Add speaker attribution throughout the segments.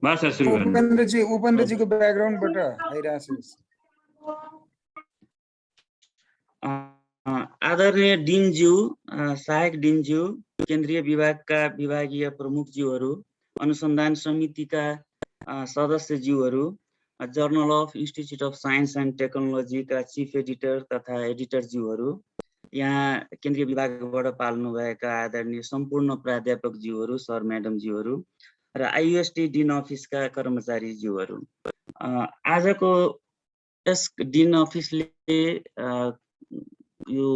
Speaker 1: भाषा सुरु गर्नु।
Speaker 2: उपेन्द्रजीको ब्याकग्राउन्डबाट आइरहेको छ।
Speaker 3: आदरणीय डिनज्यू, सहायक डिनज्यू, केन्द्रीय विभागका विभागीय प्रमुखज्यूहरू, अनुसन्धान समितिका सदस्यज्यूहरू, journal of institute of science and टेक्नोलोजीका चिफ एडिटर तथा एडिटरज्यूहरू, यहाँ केन्द्रीय विभागबाट पाल्नुभएका आदरणीय सम्पूर्ण प्राध्यापकज्यूहरू, सर म्याडमज्यूहरू र आइयुएसटी डिन अफिसका कर्मचारीज्यूहरू, आजको यस डिन अफिसले यो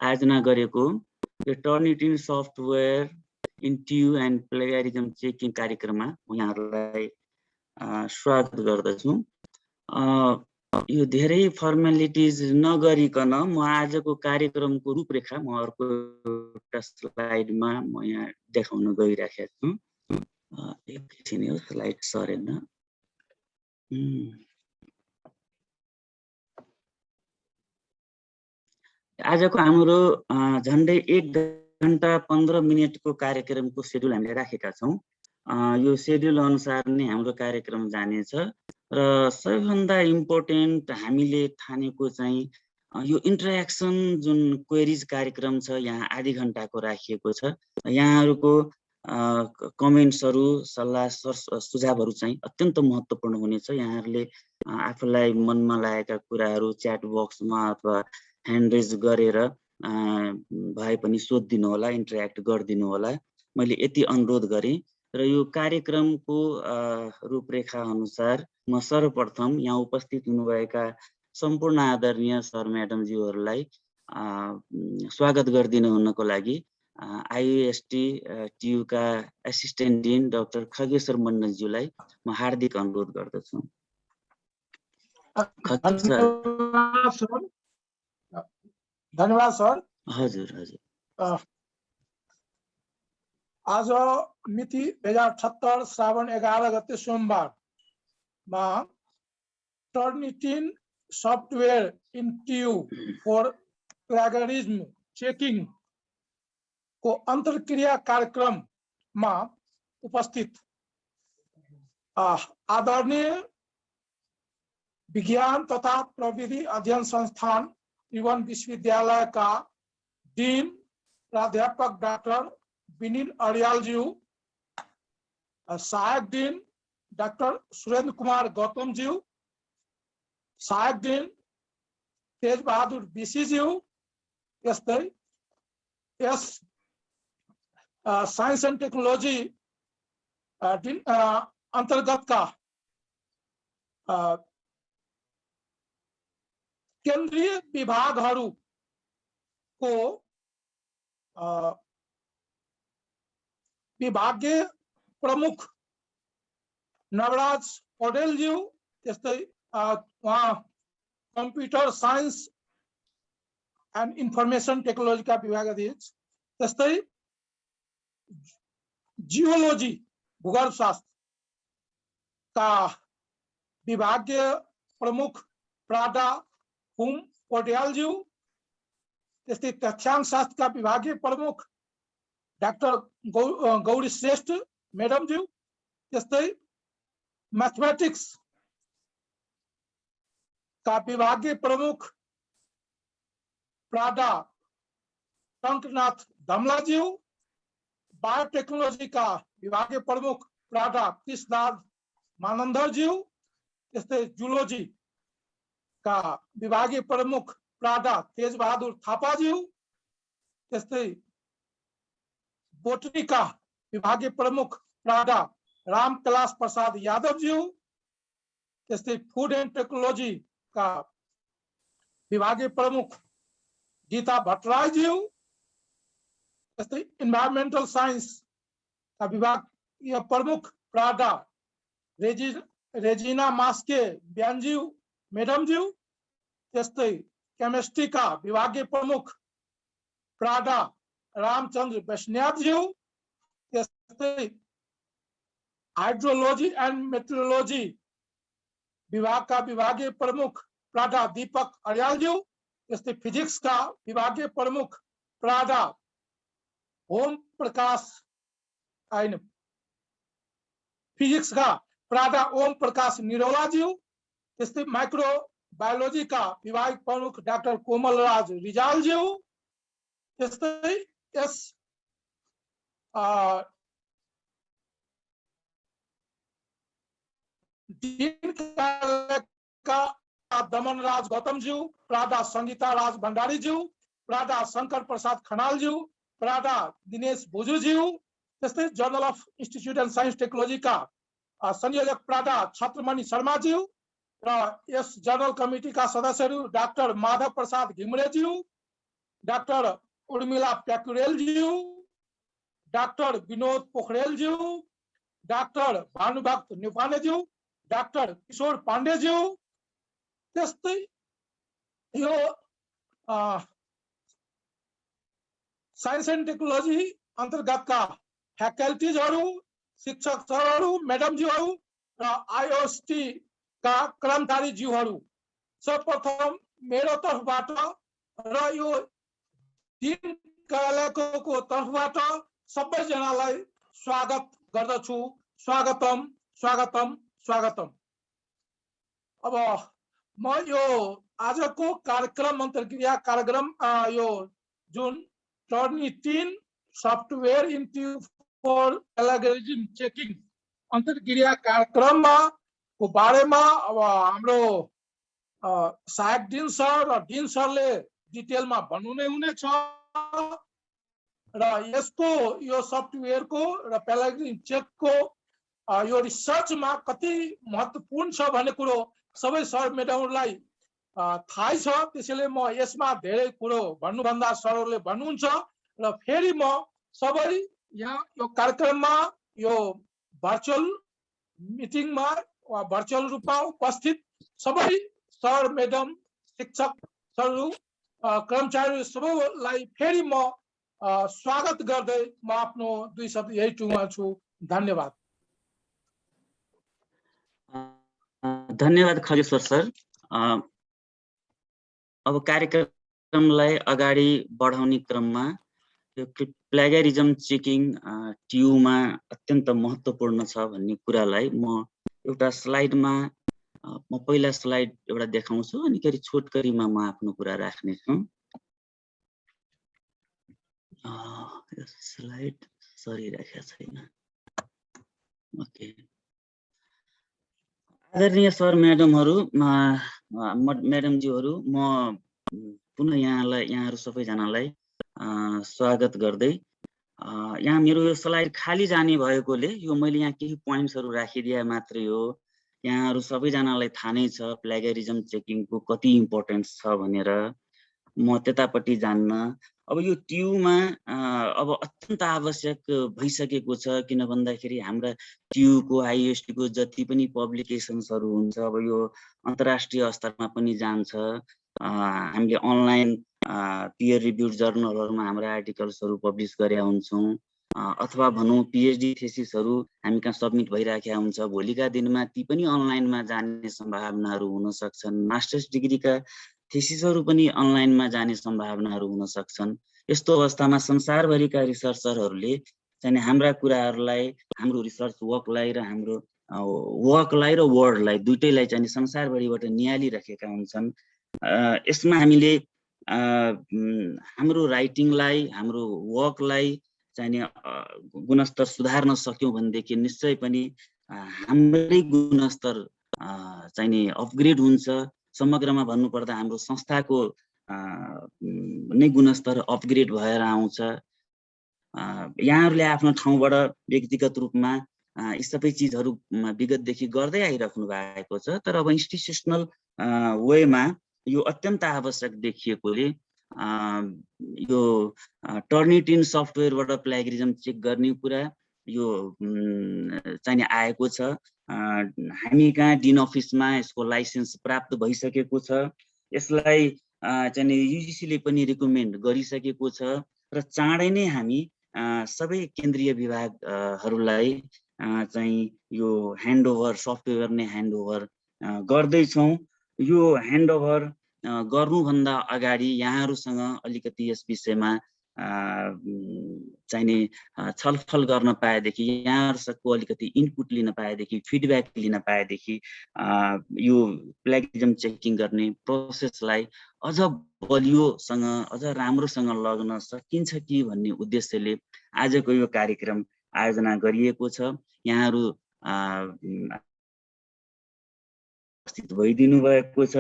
Speaker 3: आयोजना गरेको यो टर्निटिन सफ्टवेयर इन ट्यु एन्ड प्लेगरिजम चेकिङ कार्यक्रममा यहाँहरूलाई स्वागत गर्दछु। यो धेरै फर्मालिटिज नगरिकन म आजको कार्यक्रमको रूपरेखा म अर्को एउटा स्लाइडमा म यहाँ देखाउन गइराखेको छु। एकछिन यो स्लाइड सरेन। आजको हाम्रो झन्डै 1 घण्टा 15 मिनटको कार्यक्रमको सेड्युल हामीले राखेका छौँ। यो सेड्युल अनुसार नै हाम्रो कार्यक्रम जानेछ र सबैभन्दा इम्पोर्टेन्ट हामीले ठानेको चाहिँ यो इन्टरेक्सन जुन क्वेरिज कार्यक्रम छ यहाँ आधी घण्टाको राखिएको छ। यहाँहरूको कमेन्ट्सहरू, सल्लाह सुझावहरू चाहिँ अत्यन्त महत्त्वपूर्ण हुनेछ। यहाँहरूले आफूलाई मनमा लागेका कुराहरू च्याट बक्समा अथवा ह्यान्ड रेज गरेर भए पनि सोधिदिनु होला, इन्टरेक्ट गरिदिनु होला। मैले यति अनुरोध गरेँ र यो कार्यक्रमको रूपरेखा अनुसार म सर्वप्रथम यहाँ उपस्थित हुनुभएका सम्पूर्ण आदरणीय सर म्याडमज्यूहरूलाई स्वागत गरिदिनु हुनको लागि आइयुएसटी ट्युका एसिस्टेन्ट डिन डाक्टर खगेश्वर मण्डलज्यूलाई म हार्दिक अनुरोध गर्दछु।
Speaker 4: धन्यवाद सर।
Speaker 3: हजुर हजुर।
Speaker 4: आज मिति 2078 श्रावण 11 गते सोमबारमा टर्निटिन सफ्टवेयर इन ट्यु फर प्लेगरिज्म चेकिङ को अन्तर्क्रिया कार्यक्रममा उपस्थित आदरणीय विज्ञान तथा प्रविधि अध्ययन संस्थान त्रिभुवन विश्वविद्यालयका डीन प्राध्यापक डाक्टर विनील अर्यालज्यू, सहायक डीन डाक्टर सुरेन्द्र कुमार गौतमज्यू, सहायक डीन तेज बहादुर बीसीज्यू, यस्तै यस साइन्स एन्ड टेक्नोलोजी अन्तर्गतका केन्द्रीय विभागहरूको विभागीय प्रमुख नवराज पौडेलज्यू, त्यस्तै उहाँ कम्प्युटर साइन्स एन्ड इन्फर्मेसन टेक्नोलोजीका विभागाधीश, त्यस्तै जियोलोजी भूगर्भशास्त्रका विभागीय प्रमुख प्राडा हुम पौड्यालज्यू, त्यस्तै तथ्याङ्क शास्त्रका विभागीय प्रमुख डाक्टर गौरी श्रेष्ठ मैडमज्यू, त्यस्तै मैथमेटिक्स का विभागीय प्रमुख प्राडा टंकनाथ धमलाज्यू, बायोटेक्नोलॉजी का विभागीय प्रमुख प्राडा कृष्णनाथ मानंदरज्यू, त्यस्तै जूलॉजी का विभागीय प्रमुख प्राडा तेज बहादुर थापाज्यू, त्यस्तै बोटनी का विभागीय प्रमुख प्राडा राम कैलाश प्रसाद यादवज्यू, त्यस्तै फूड एंड टेक्नोलॉजी का विभागीय प्रमुख गीता भट्टरायज्यू, त्यस्तै इन्वायरमेंटल साइंस का विभागीय प्रमुख प्राडा रेजिना मास्के ब्यानज्यू मैडमज्यू, त्यस्तै केमिस्ट्री का विभागीय प्रमुख प्राडा रामचंद्र वैष्णवज्यू, त्यस्तै हाइड्रोलॉजी एंड मेट्रोलॉजी विभाग का विभागीय प्रमुख प्राडा दीपक अर्यालज्यू, त्यस्तै फिजिक्स का विभागीय प्रमुख प्राडा ओम प्रकाश होइन फिजिक्स का प्रादा ओम प्रकाश निरौलाज्यू, त्यस्तै माइक्रोबायोलोजी का विभाग प्रमुख डाक्टर कोमलराज रिजालज्यू, त्यस्तै यस डीन का दमनराज गौतमज्यू, प्रादा संगीता राज भण्डारीज्यू, प्रादा शंकर प्रसाद खनालज्यू, प्रादा दिनेश भुजुज्यू, त्यस्तै journal of institute and science technology का संयोजक प्रादा छत्रमणि शर्माज्यू र यस जर्नल कमिटी का सदस्यहरू डाक्टर माधव प्रसाद घिमरेज्यू, डाक्टर उर्मिला प्याकुरेलज्यू, डाक्टर विनोद पोखरेलज्यू, डाक्टर भानुभक्त न्युपानेज्यू, डाक्टर किशोर पाण्डेज्यू, त्यस्तै यो साइन्स एन्ड टेक्नोलोजी अन्तर्गतका फ्याकल्टिजहरू, शिक्षक सरहरू, म्याडमज्यूहरू र आइओएसटी का कर्मचारीज्यूहरू, सर्वप्रथम मेरो तर्फबाट र यो डीन कार्यालयको तर्फबाट सबैजनालाई स्वागत गर्दछु। स्वागतम स्वागतम स्वागतम। अब म यो आजको कार्यक्रम अन्तर्क्रिया कार्यक्रम यो जुन Turnitin software institute for plagiarism checking अन्तर्क्रिया कार्यक्रममा को बारेमा अब हाम्रो सहायक डिन सर र डिन सरले डिटेलमा भन्नु नै हुनेछ र यसको यो सफ्टवेयरको र प्लेगरिज्म चेकको यो रिसर्चमा कति महत्त्वपूर्ण छ भन्ने कुरो सबै सर म्याडमहरूलाई थाहै छ। त्यसैले म यसमा धेरै कुरो भन्नुभन्दा सरहरूले भन्नुहुन्छ र फेरि म सबै यहाँ यो कार्यक्रममा यो भर्चुअल मिटिङमा वा भर्चुअल रूपमा उपस्थित सबै सर म्याडम शिक्षक सरहरू कर्मचारी सबैलाई फेरि म स्वागत गर्दै म आफ्नो 2 शब्द यही टुङ्गाउँछु। धन्यवाद।
Speaker 3: धन्यवाद खगेश्वर सर। अब कार्यक्रमलाई अगाडि बढाउने क्रममा यो प्लेगरिज्म चेकिङ ट्युमा अत्यन्त महत्त्वपूर्ण छ भन्ने कुरालाई म एउटा स्लाइडमा म पहिला स्लाइड एउटा देखाउँछु अनि फेरि छोटकरीमा म आफ्नो कुरा राख्नेछु। स्लाइड सरी राखेको छैन। ओके। आदरणीय सर म्याडमहरू, म्याडमज्यूहरू, म पुनः यहाँहरू सबैजनालाई स्वागत गर्दै यहाँ मेरो यो स्लाइड खाली जाने भएकोले यो मैले यहाँ केही पोइन्ट्सहरू राखिदिए मात्रै हो। यहाँहरू सबैजनालाई थाहा नै छ प्लेगरिज्म चेकिङको कति इम्पोर्टेन्स छ भनेर। म त्यतापट्टि जान्न। अब यो ट्युमा अब अत्यन्त आवश्यक भइसकेको छ, किन भन्दाखेरि हाम्रा ट्युको आइएसटीको जति पनि पब्लिकेसन्सहरू हुन्छ अब यो अन्तर्राष्ट्रिय स्तरमा पनि जान्छ। हामीले अनलाइन पियर रिभ्युड जर्नलहरूमा हाम्रा आर्टिकल्सहरू पब्लिस गरेका हुन्छौँ अथवा भनौँ पिएचडी थेसिसहरू हामी कहाँ सब्मिट भइराखेका हुन्छ। भोलिका दिनमा ती पनि अनलाइनमा जाने सम्भावनाहरू हुन सक्छन्। मास्टर्स डिग्रीका थेसिसहरू पनि अनलाइनमा जाने सम्भावनाहरू हुन सक्छन्। यस्तो अवस्थामा संसारभरिका रिसर्चरहरूले चाहिँ हाम्रा कुराहरूलाई, हाम्रो रिसर्च वर्कलाई र हाम्रो वर्कलाई र वर्डलाई दुइटैलाई चाहिँ संसारभरिबाट नियालिरहेका हुन्छन्। यसमा हामीले हाम्रो राइटिङलाई, हाम्रो वर्कलाई चाहिँ गुणस्तर सुधार्न सक्यौँ भनेदेखि निश्चय पनि हाम्रै गुणस्तर चाहिँ अपग्रेड हुन्छ। समग्रमा भन्नुपर्दा हाम्रो संस्थाको नै गुणस्तर अपग्रेड भएर आउँछ। यहाँहरूले आफ्नो ठाउँबाट व्यक्तिगत रूपमा यी सबै चिजहरू विगतदेखि गर्दै आइराख्नु भएको छ, तर अब इन्स्टिट्युसनल वेमा यो अत्यन्त आवश्यक देखिएकोले यो टर्निटिन सफ्टवेयरबाट प्लेगरिज्म चेक गर्ने कुरा यो चाहिँ आएको छ। हामी कहाँ डिन अफिसमा यसको लाइसेन्स प्राप्त भइसकेको छ। यसलाई चाहिँ युजिसीले पनि रिकमेन्ड गरिसकेको छ र चाँडै नै हामी सबै केन्द्रीय विभागहरूलाई चाहिँ यो ह्यान्डओभर सफ्टवेयर नै ह्यान्डओभर गर्दैछौँ। यो ह्यान्डओभर गर्नुभन्दा अगाडि यहाँहरूसँग अलिकति यस विषयमा चाहिने छलफल गर्न पाएदेखि, यहाँहरुको अलिकति इनपुट लिन पाएदेखि, फिडब्याक लिन पाएदेखि यो प्लेगरिजम चेकिङ गर्ने प्रोसेसलाई अझ बलियोसँग अझ राम्रोसँग लग्न सकिन्छ कि भन्ने उद्देश्यले आजको यो कार्यक्रम आयोजना गरिएको छ। यहाँहरु उपस्थित भइदिनु भएको छ।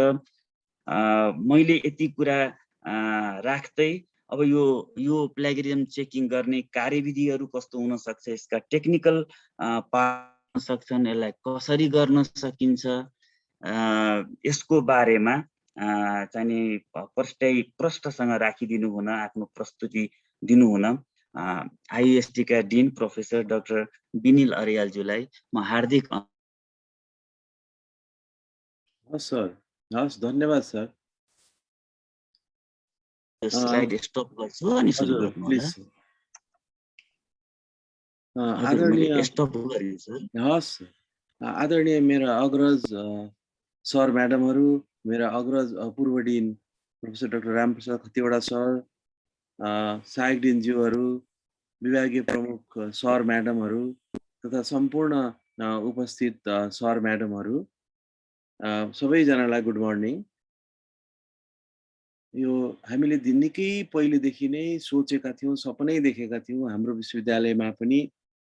Speaker 3: मैले यति कुरा राख्दै अब यो प्लेगरिजम चेकिङ गर्ने कार्यविधिहरू कस्तो हुन सक्छ, यसका टेक्निकल पार्ट सक्छन्, यसलाई कसरी गर्न सकिन्छ, यसको बारेमा चाहिँ प्रष्टसँग राखिदिनु हुन, आफ्नो प्रस्तुति दिनुहुन आईएसटी का डिन प्रोफेसर डाक्टर बिनिल अर्यालज्यूलाई म हार्दिक
Speaker 5: सर। हस्, धन्यवाद सर।
Speaker 3: स्लाइड स्टप गर्छु अनि सुरु गर्नु होला।
Speaker 5: आदरणीय
Speaker 3: स्टप गरिदिनु सर।
Speaker 5: हस्, आदरणीय मेरा अग्रज सर म्याडमहरू, मेरा अग्रज पूर्व dean professor doctor Ramprasad Khatiwada sir, सहायक डिनज्यूहरू, विभागीय प्रमुख सर म्याडमहरू तथा सम्पूर्ण उपस्थित सर म्याडमहरू, सबैजनालाई गुड मर्निङ। यो हामीले निकै पहिलेदेखि नै सोचेका थियौँ, सपनै देखेका थियौँ हाम्रो विश्वविद्यालयमा पनि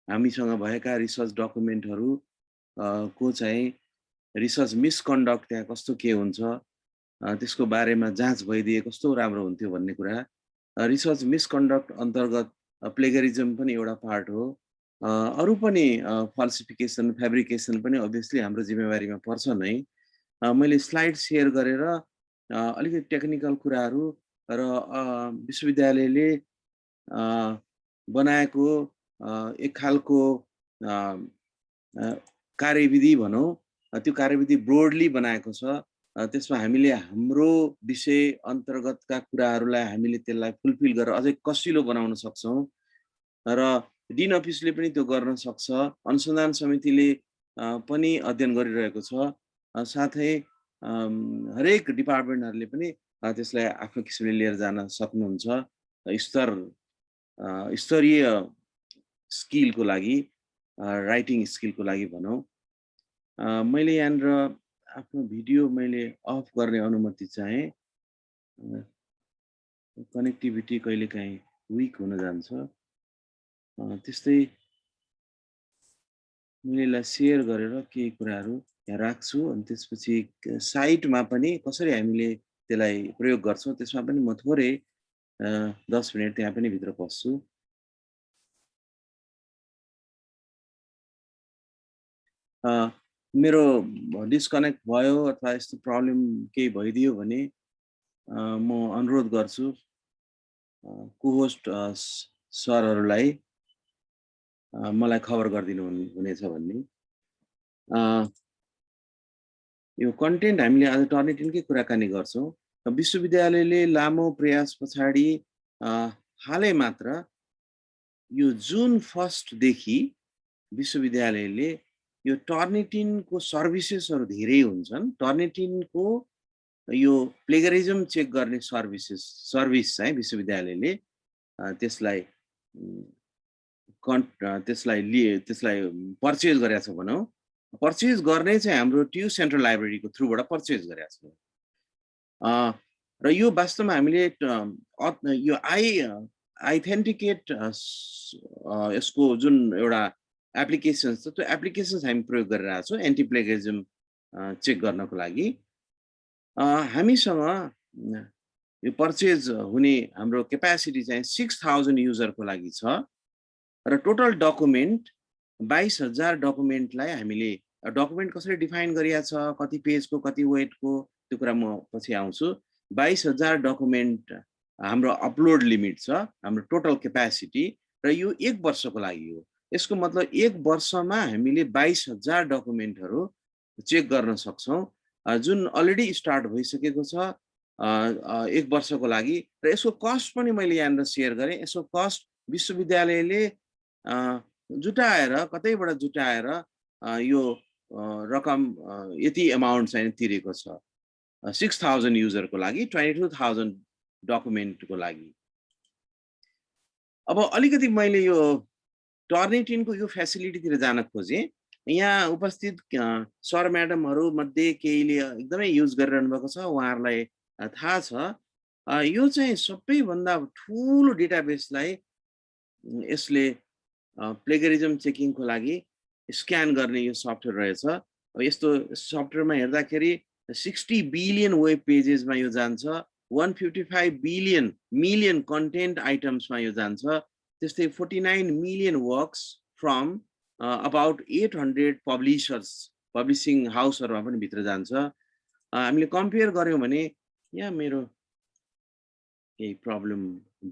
Speaker 5: हामीसँग भएका रिसर्च डकुमेन्टहरू को चाहिँ रिसर्च मिसकन्डक्ट त्यहाँ कस्तो के हुन्छ त्यसको बारेमा जाँच भइदिए कस्तो राम्रो हुन्थ्यो भन्ने कुरा। रिसर्च मिसकन्डक्ट अन्तर्गत प्लेगरिजम पनि एउटा पार्ट हो। अरू पनि फल्सिफिकेसन, फेब्रिकेसन पनि अभियसली हाम्रो जिम्मेवारीमा पर्छ नै। मैले स्लाइड सेयर गरेर अलिकति टेक्निकल कुराहरू र विश्वविद्यालयले बनाएको एक खालको कार्यविधि भनौँ, त्यो कार्यविधि ब्रोडली बनाएको छ। त्यसमा हामीले हाम्रो विषय अन्तर्गतका कुराहरूलाई हामीले त्यसलाई फुलफिल गरेर अझै कसिलो बनाउन सक्छौँ र डिन अफिसले पनि त्यो गर्न सक्छ। अनुसन्धान समितिले पनि अध्ययन गरिरहेको छ। साथै हरेक डिपार्टमेन्टहरूले पनि त्यसलाई आफ्नो किसिमले लिएर जान सक्नुहुन्छ स्तरीय स्किलको लागि, राइटिङ स्किलको लागि भनौँ। मैले यहाँनिर आफ्नो भिडियो मैले अफ गर्ने अनुमति चाहेँ। कनेक्टिभिटी कहिलेकाहीँ विक हुन जान्छ। त्यस्तै मैले यसलाई सेयर गरेर केही कुराहरू यहाँ राख्छु अनि त्यसपछि साइटमा पनि कसरी हामीले त्यसलाई प्रयोग गर्छौँ त्यसमा पनि म थोरै 10 मिनट त्यहाँ पनि भित्र पस्छु। मेरो डिस्कनेक्ट भयो अथवा यस्तो प्रब्लम केही भइदियो भने म अनुरोध गर्छु को-होस्ट सरहरूलाई मलाई खबर गरिदिनु हुनेछ भन्ने। यो कन्टेन्ट हामीले आज टर्निटिनकै कुराकानी गर्छौँ। विश्वविद्यालयले लामो प्रयास पछाडि हालै मात्र यो जुन 1 देखि विश्वविद्यालयले यो टर्निटिनको सर्भिसेसहरू धेरै हुन्छन्। टर्निटिनको यो प्लेगरिजम चेक गर्ने सर्भिस चाहिँ विश्वविद्यालयले त्यसलाई पर्चेज गरेको छ भनौँ। पर्चेज गर्ने चाहिँ हाम्रो ट्यु सेन्ट्रल लाइब्रेरीको थ्रुबाट पर्चेज गरेको छ। र यो वास्तवमा हामीले यो आइथेन्टिकेट यसको जुन एउटा एप्लिकेसन्स छ त्यो एप्लिकेसन्स हामी प्रयोग गरिरहेको छौँ एन्टी प्लेगरिजम चेक गर्नको लागि। हामीसँग यो पर्चेज हुने हाम्रो क्यापासिटी चाहिँ 6000 युजरको लागि छ र टोटल डकुमेन्ट 22000 डकुमेन्टलाई हामीले डकुमेन्ट कसरी डिफाइन गरिएको छ, कति पेजको कति वेटको त्यो कुरा म पछि आउँछु। 22000 डकुमेन्ट हाम्रो अपलोड लिमिट छ, हाम्रो टोटल क्यापासिटी, र यो 1 वर्षको लागि हो। यसको मतलब 1 वर्षमा हामीले 22000 डकुमेन्टहरू चेक गर्न सक्छौँ जुन अलरेडी स्टार्ट भइसकेको छ 1 वर्षको लागि। र यसको कस्ट पनि मैले यहाँनिर सेयर गरेँ। यसको कस्ट विश्वविद्यालयले जुटाएर कतैबाट जुटाएर यो रकम यति अमाउन्ट चाहिँ तिरेको छ 6000 युजरको लागि, 22000 डकुमेन्टको लागि। अब अलिकति मैले यो टर्निटिनको यो फेसिलिटीतिर जान खोजेँ। यहाँ उपस्थित सर म्याडमहरू मध्ये केहीले एकदमै युज गरिरहनु भएको छ, उहाँहरूलाई थाहा छ। यो चाहिँ सबैभन्दा ठुलो डेटाबेसलाई यसले प्लेगरिजम चेकिङको लागि स्क्यान गर्ने यो सफ्टवेयर रहेछ। अब यस्तो सफ्टवेयरमा हेर्दाखेरि 60 बिलियन वेब पेजेसमा यो जान्छ, 155 मिलियन कन्टेन्ट आइटम्समा यो जान्छ, त्यस्तै 49 million works from about 800 publishing हाउसहरूमा पनि भित्र जान्छ। हामीले कम्पेयर गऱ्यौँ भने यहाँ मेरो केही प्रब्लम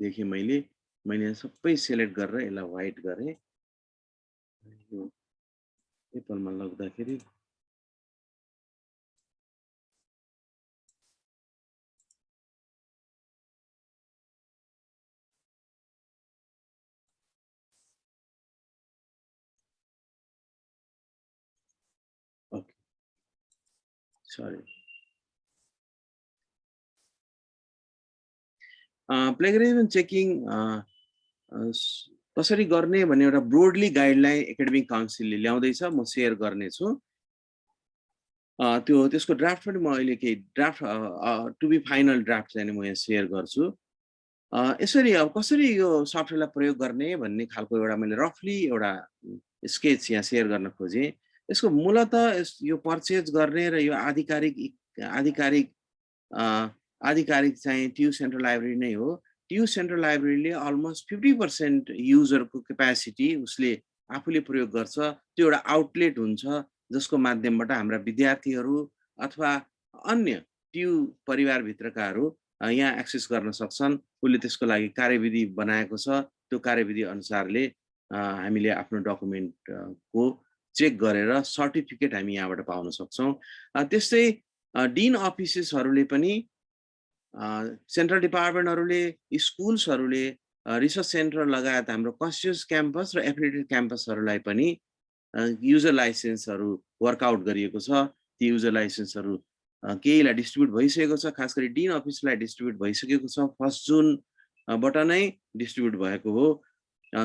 Speaker 5: देखेँ मैले सबै सेलेक्ट गरेर यसलाई व्हाइट गरेँ। यो एप्पलमा लग्दाखेरि ओके, सरी। प्लेगरिजम चेकिङ कसरी गर्ने भन्ने एउटा ब्रोडली गाइडलाइन एकाडेमिक काउन्सिलले ल्याउँदैछ, म सेयर गर्नेछु। त्यसको ड्राफ्ट पनि म अहिले केही draft to be final draft चाहिँ म यहाँ सेयर गर्छु। यसरी अब कसरी यो सफ्टवेयरलाई प्रयोग गर्ने भन्ने खालको एउटा मैले रफली एउटा स्केच यहाँ सेयर गर्न खोजेँ। यसको मूलतः यो पर्चेज गर्ने र यो आधिकारिक चाहिँ ट्यु सेन्ट्रल लाइब्रेरी नै हो। ट्यु सेन्ट्रल लाइब्रेरीले अलमोस्ट 50% युजरको क्यापेसिटी उसले आफूले प्रयोग गर्छ। त्यो एउटा आउटलेट हुन्छ जसको माध्यमबाट हाम्रा विद्यार्थीहरू अथवा अन्य ट्यु परिवारभित्रकाहरू यहाँ एक्सेस गर्न सक्छन्। उसले त्यसको लागि कार्यविधि बनाएको छ, त्यो कार्यविधि अनुसारले हामीले आफ्नो डकुमेन्टको चेक गरेर सर्टिफिकेट हामी यहाँबाट पाउन सक्छौँ। त्यस्तै डिन अफिसेसहरूले पनि सेन्ट्रल डिपार्टमेन्टहरूले, स्कुल्सहरूले, रिसर्च सेन्टर लगायत हाम्रो कन्सियस क्याम्पस र एफिलिएटेड क्याम्पसहरूलाई पनि युजर लाइसेन्सहरू वर्कआउट गरिएको छ। ती युजर लाइसेन्सहरू केहीलाई डिस्ट्रिब्युट भइसकेको छ, खास गरी डिन अफिसलाई डिस्ट्रिब्युट भइसकेको छ। 1 जुनबाट नै डिस्ट्रिब्युट भएको हो।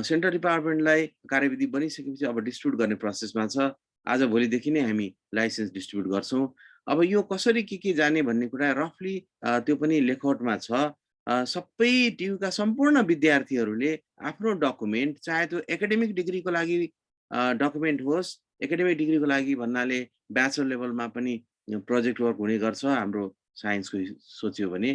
Speaker 5: सेन्ट्रल डिपार्टमेन्टलाई कार्यविधि बनिसकेपछि अब डिस्ट्रिब्युट गर्ने प्रोसेसमा छ। आज भोलिदेखि नै हामी लाइसेन्स डिस्ट्रिब्युट गर्छौँ। अब यो कसरी के जाने भन्ने कुरा रफली त्यो पनि लेखौटमा छ। सबै ट्युका सम्पूर्ण विद्यार्थीहरूले आफ्नो डकुमेन्ट, चाहे त्यो एकाडेमिक डिग्रीको लागि डकुमेन्ट होस्, एकाडेमिक डिग्रीको लागि भन्नाले ब्याचलर लेभलमा पनि प्रोजेक्ट वर्क हुने गर्छ हाम्रो साइन्सको सोच्यो भने।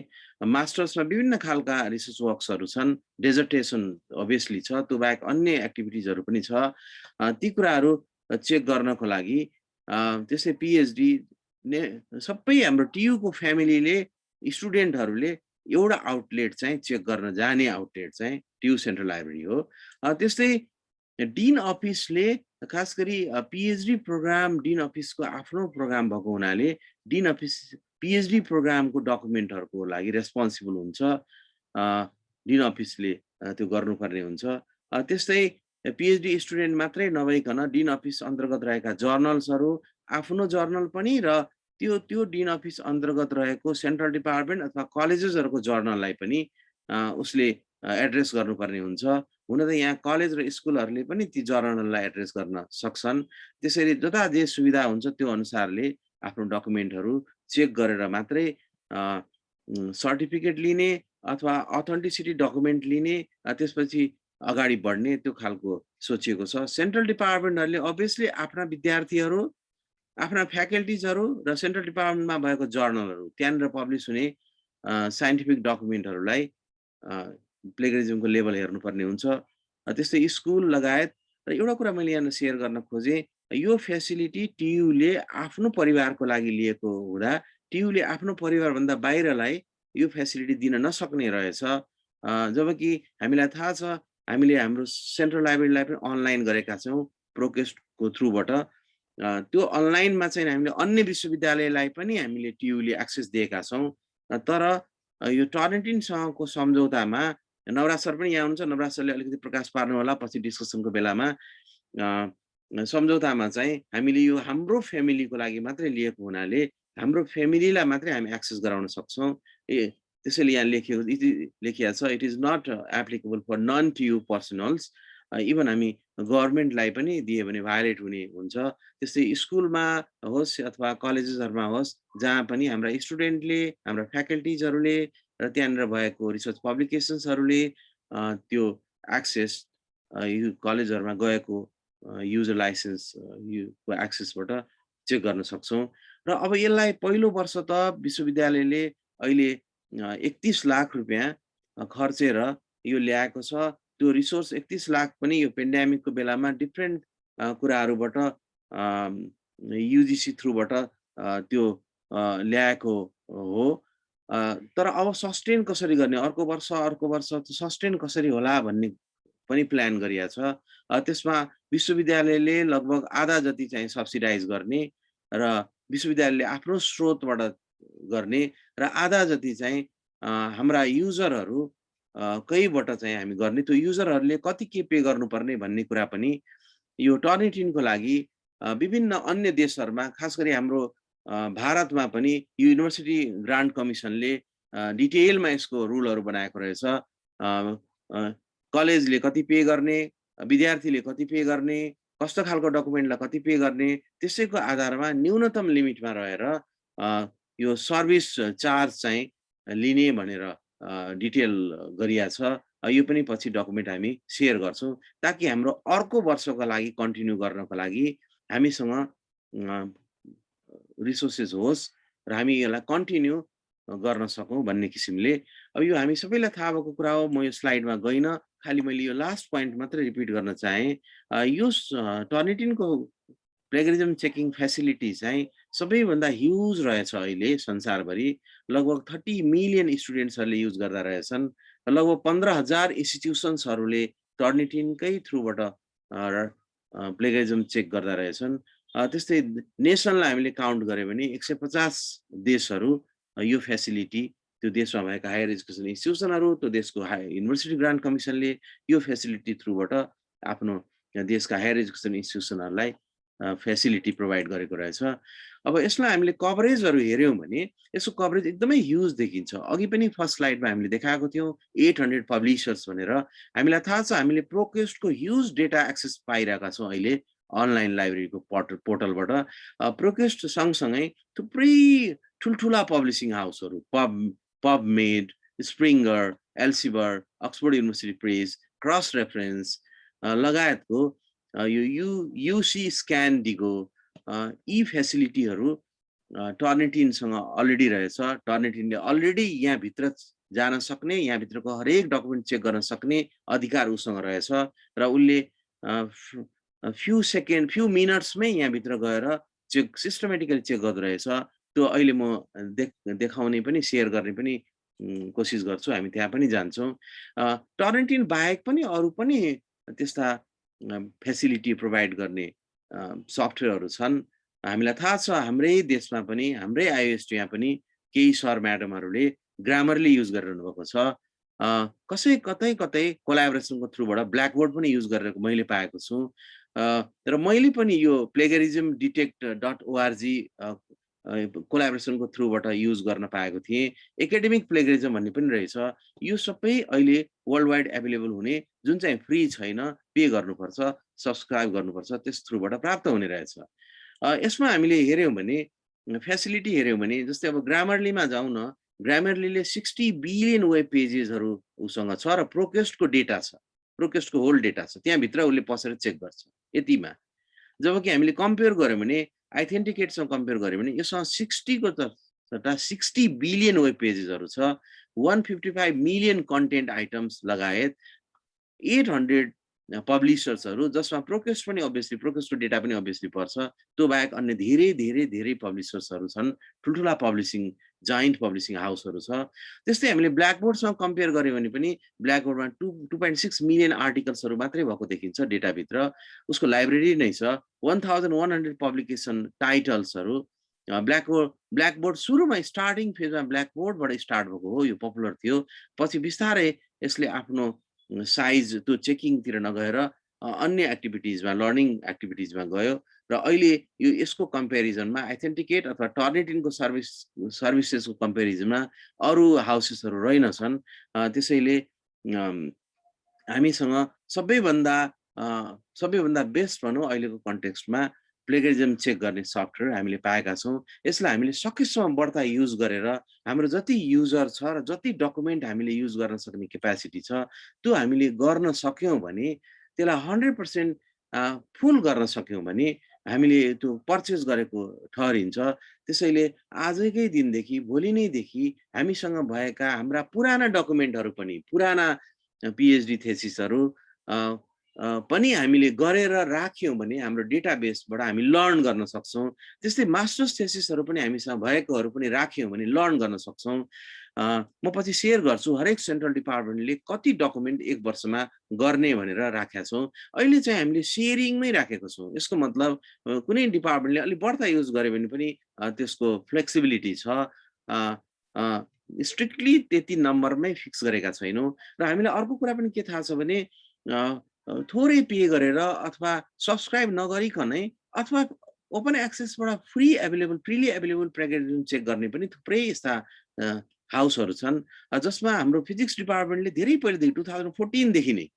Speaker 5: मास्टर्समा विभिन्न खालका रिसर्च वर्क्सहरू छन्, डेजर्टेसन अभियसली छ, त्यो बाहेक अन्य एक्टिभिटिजहरू पनि छ। ती कुराहरू चेक गर्नको लागि त्यसै पिएचडी सबै हाम्रो टियुको फ्यामिलीले, स्टुडेन्टहरूले एउटा आउटलेट चाहिँ चेक गर्न जाने आउटलेट चाहिँ ट्यु सेन्ट्रल लाइब्रेरी हो। त्यस्तै डिन अफिसले खास गरी पिएचडी प्रोग्राम, डिन अफिसको आफ्नो प्रोग्राम भएको हुनाले डिन अफिस पिएचडी प्रोग्रामको डकुमेन्टहरूको लागि रेस्पोन्सिबल हुन्छ। डिन अफिसले त्यो गर्नुपर्ने हुन्छ। त्यस्तै पिएचडी स्टुडेन्ट मात्रै नभइकन डिन अफिस अन्तर्गत रहेका जर्नल्सहरू, आफ्नो जर्नल पनि र त्यो डिन अफिस अन्तर्गत रहेको सेन्ट्रल डिपार्टमेन्ट अथवा कलेजेसहरूको जर्नललाई पनि उसले एड्रेस गर्नुपर्ने हुन्छ। हुन त यहाँ कलेज र स्कुलहरूले पनि ती जर्नललाई एड्रेस गर्न सक्छन्। त्यसरी जता जे सुविधा हुन्छ त्यो अनुसारले आफ्नो डकुमेन्टहरू चेक गरेर मात्रै सर्टिफिकेट लिने अथवा अथेन्टिसिटी डकुमेन्ट लिने, त्यसपछि अगाडि बढ्ने त्यो खालको सोचिएको छ। सेन्ट्रल डिपार्टमेन्टहरूले अभियसली आफ्ना विद्यार्थीहरू, आफ्ना फ्याकल्टिजहरू र सेन्ट्रल डिपार्टमेन्टमा भएको जर्नलहरू, त्यहाँनिर पब्लिस हुने साइन्टिफिक डकुमेन्टहरूलाई प्लेगरिजमको लेभल हेर्नुपर्ने हुन्छ। त्यस्तै स्कुल लगायत। र एउटा कुरा मैले यहाँ सेयर गर्न खोजेँ, यो फेसिलिटी टियुले आफ्नो परिवारको लागि लिएको हुँदा टियुले आफ्नो परिवारभन्दा बाहिरलाई यो फेसिलिटी दिन नसक्ने रहेछ। जबकि हामीलाई थाहा छ, हामीले हाम्रो सेन्ट्रल लाइब्रेरीलाई पनि अनलाइन गरेका छौँ प्रोकेस्टको थ्रुबाट। त्यो अनलाइनमा चाहिँ हामीले अन्य विश्वविद्यालयलाई पनि हामीले टियुले एक्सेस दिएका छौँ। तर यो टर्निटिनसँगको सम्झौतामा नवराज सर पनि यहाँ हुनुहुन्छ, नवराज सरले अलिकति प्रकाश पार्नु होला पछि डिस्कसनको बेलामा। सम्झौतामा चाहिँ हामीले यो हाम्रो फ्यामिलीको लागि मात्रै लिएको हुनाले हाम्रो फ्यामिलीलाई मात्रै हामी एक्सेस गराउन सक्छौँ। त्यसैले यहाँ लेखिएको छ it is not applicable for non TU personnels. Even हामी गभर्मेन्टलाई पनि दियो भने भायोलेट हुने हुन्छ। त्यस्तै स्कुलमा होस् अथवा कलेजेसहरूमा होस् जहाँ पनि हाम्रा स्टुडेन्टले हाम्रा फ्याकल्टिजहरूले र त्यहाँनिर भएको रिसर्च पब्लिकेसन्सहरूले त्यो एक्सेस यो कलेजहरूमा गएको युजर लाइसेन्स को एक्सेसबाट चेक गर्न सक्छौँ। र अब यसलाई पहिलो वर्ष त विश्वविद्यालयले अहिले 31 लाख रुपियाँ खर्चेर यो ल्याएको छ। त्यो रिसोर्स 31 लाख पनि यो पेन्डेमिकको बेलामा डिफ्रेन्ट कुराहरूबाट UGC थ्रुबाट त्यो ल्याएको हो। तर अब सस्टेन कसरी गर्ने, अर्को वर्ष सस्टेन कसरी होला भन्ने पनि प्लान गरिएको छ। त्यसमा विश्वविद्यालयले लगभग आधा जति चाहिँ सब्सिडाइज गर्ने र विश्वविद्यालयले आफ्नो स्रोतबाट गर्ने र आधा जति चाहिँ हाम्रा युजरहरू कहीबाट चाहिँ हामी गर्ने। त्यो युजरहरूले कति के पे गर्नुपर्ने भन्ने कुरा पनि यो टर्निटिनको लागि विभिन्न अन्य देशहरूमा खास गरी हाम्रो भारतमा पनि यो युनिभर्सिटी ग्रान्ट कमिसनले डिटेलमा यसको रुलहरू बनाएको रहेछ। कलेजले कति पे गर्ने, विद्यार्थीले कति पे गर्ने, कस्तो खालको डकुमेन्टलाई कति पे गर्ने, त्यसैको आधारमा न्यूनतम लिमिटमा रहेर यो सर्भिस चार्ज चाहिँ लिने भनेर डिटेल गरिएको छ। यो पनि पछि डकुमेन्ट हामी सेयर गर्छौँ ताकि हाम्रो अर्को वर्षको लागि कन्टिन्यू गर्नको लागि हामीसँग रिसोर्सेस होस् र हामी यसलाई कन्टिन्यू गर्न सकौँ भन्ने किसिमले। अब यो हामी सबैलाई थाहा भएको कुरा हो, म यो स्लाइडमा गइनँ, खालि मैले यो लास्ट पोइन्ट मात्रै रिपिट गर्न चाहेँ। यो टर्निटिनको प्लेगरिजम चेकिङ फेसिलिटी चाहिँ सबैभन्दा ह्युज रहेछ अहिले संसारभरि। लगभग 30 मिलियन स्टुडेन्ट्सहरूले युज गर्दा रहेछन्। लगभग 15,000 इन्स्टिट्युसन्सहरूले टर्निटिनकै थ्रुबाट प्लेगरिजम चेक गर्दा रहेछन्। त्यस्तै नेसनलाई हामीले काउन्ट गऱ्यो भने 150 देशहरू यो फेसिलिटी, त्यो देशमा भएका हायर एजुकेसन इन्स्टिट्युसनहरू, त्यो देशको युनिभर्सिटी ग्रान्ट कमिसनले यो फेसिलिटी थ्रुबाट आफ्नो देशका हायर एजुकेसन इन्स्टिट्युसनहरूलाई फेसिलिटी प्रोभाइड गरेको रहेछ। अब यसलाई हामीले कभरेजहरू हेऱ्यौँ भने यसको कभरेज एकदमै ह्युज देखिन्छ। अघि पनि फर्स्ट स्लाइडमा हामीले देखाएको थियौँ 800 पब्लिशर्स भनेर। हामीलाई थाहा छ हामीले प्रोक्वेस्टको ह्युज डेटा एक्सेस पाइरहेका छौँ अहिले अनलाइन लाइब्रेरीको पोर्टलबाट। प्रोक्वेस्ट सँगसँगै थुप्रै ठुल्ठुला पब्लिसिङ हाउसहरू PubMed, Springer, Elsevier, Oxford University Press, cross reference लगायतको यो UC स्क्यान डिगो यी फेसिलिटीहरू टर्निटिनसँग अलरेडी रहेछ। टर्निटिनले अलरेडी यहाँभित्र जान सक्ने, यहाँभित्रको हरेक डकुमेन्ट चेक गर्न सक्ने अधिकार उसँग रहेछ र उसले फ्यु मिनट्समै यहाँभित्र गएर चेक सिस्टमेटिकली चेक गर्दो रहेछ। त्यो अहिले म देखाउने पनि सेयर गर्ने पनि कोसिस गर्छु, हामी त्यहाँ पनि जान्छौँ। टर्निटिन बाहेक पनि अरू पनि त्यस्ता फेसिलिटी प्रोभाइड गर्ने सफ्टवेयरहरू छन्। हामीलाई थाहा छ हाम्रै देशमा पनि, हाम्रै IUST-मा पनि केही सर म्याडमहरूले ग्रामरली युज गरिरहनु भएको छ। कतै कोलाबोरेसनको थ्रुबाट ब्ल्याकबोर्ड पनि युज गरेर मैले पाएको छु। र मैले पनि यो plagiarismdetect.org कोलाबोरेसनको थ्रुबाट युज गर्न पाएको थिएँ। एकाडेमिक प्लेगरिजम भन्ने पनि रहेछ। यो सबै अहिले वर्ल्ड वाइड एभाइलेबल हुने, जुन चाहिँ फ्री छैन, पे गर्नुपर्छ, सब्सक्राइब गर्नुपर्छ, त्यस थ्रुबाट प्राप्त हुने रहेछ। यसमा हामीले हेऱ्यौँ भने फेसिलिटी हेऱ्यौँ भने जस्तै अब ग्रामरलीमा जाउँ न, ग्रामरलीले 60 बिलियन वेब पेजेसहरू उसँग छ र प्रोक्वेस्टको डेटा छ, प्रोक्वेस्टको होल डेटा छ, त्यहाँभित्र उसले पसेर चेक गर्छ यतिमा। जबकि हामीले कम्पेयर गऱ्यौँ भने आइथेन्टिकेटसँग कम्पेयर गऱ्यौँ भने योसँग 60 बिलियन वेब पेजेसहरू छ, 155 मिलियन कन्टेन्ट आइटम्स लगायत 800 पब्लिसर्सहरू, जसमा प्रोक्वेस्ट पनि अभियसली, प्रोक्वेस्टको डेटा पनि अभियसली पर्छ। त्यो बाहेक अन्य धेरै पब्लिसर्सहरू छन्, ठुल्ठुला पब्लिसिङ जाइन्ट पब्लिसिङ हाउसहरू छ। त्यस्तै हामीले ब्ल्याकबोर्डसँग कम्पेयर गऱ्यौँ भने पनि ब्ल्याकबोर्डमा 2.6 मिलियन आर्टिकल्सहरू मात्रै भएको देखिन्छ डेटाभित्र। उसको लाइब्रेरी नै छ 1100 पब्लिकेसन टाइटल्सहरू। ब्ल्याकबोर्ड सुरुमा स्टार्टिङ फेजमा ब्ल्याकबोर्डबाट स्टार्ट भएको हो, यो पपुलर थियो। पछि बिस्तारै यसले आफ्नो साइज त्यो चेकिङतिर नगएर अन्य एक्टिभिटिजमा लर्निङ एक्टिभिटिजमा गयो र अहिले यो यसको कम्पेरिजनमा एथेन्टिकेट अथवा टर्निटिनको सर्भिसेसको कम्पेरिजनमा अरू हाउसेसहरू रहेनछन् त्यसैले हामीसँग सबैभन्दा बेस्ट भनौँ अहिलेको कन्टेक्स्टमा प्लेगरिजम चेक गर्ने सफ्टवेयर हामीले पाएका छौँ यसलाई हामीले सकेसम्म बढ्ता युज गरेर हाम्रो जति युजर छ र जति डकुमेन्ट हामीले युज गर्न सक्ने क्यापेसिटी छ त्यो हामीले गर्न सक्यौँ भने त्यसलाई 100% फुल गर्न सक्यौँ भने हामीले त्यो पर्चेस गरेको ठहरिन्छ त्यसैले आजकै दिनदेखि भोलि नैदेखि हामीसँग भएका हाम्रा पुराना डकुमेन्टहरू पनि पुराना पिएचडी थेसिसहरू पनि हामीले गरेर राख्यौँ भने हाम्रो डेटाबेसबाट हामी लर्न गर्न सक्छौँ त्यस्तै मास्टर्स थेसिसहरू पनि हामीसँग भएकोहरू पनि राख्यौँ भने लर्न गर्न सक्छौँ म पछि सेयर गर्छु हरेक सेन्ट्रल डिपार्टमेन्टले कति डकुमेन्ट एक वर्षमा गर्ने भनेर राखेका छौँ अहिले चाहिँ हामीले सेयरिङमै राखेको छौँ यसको मतलब कुनै डिपार्टमेन्टले अलि बढ्ता युज गर्यो भने पनि त्यसको फ्लेक्सिबिलिटी छ स्ट्रिक्टली त्यति नम्बरमै फिक्स गरेका छैनौँ र हामीलाई अर्को कुरा पनि के थाहा छ भने थोरै पे गरेर अथवा सब्सक्राइब नगरिकनै अथवा ओपन एक्सेसबाट फ्रीली एभाइलेबल प्लेगरिजम चेक गर्ने पनि थुप्रै यस्ता हाउसहरू छन् जसमा हाम्रो फिजिक्स डिपार्टमेन्टले धेरै पहिलेदेखि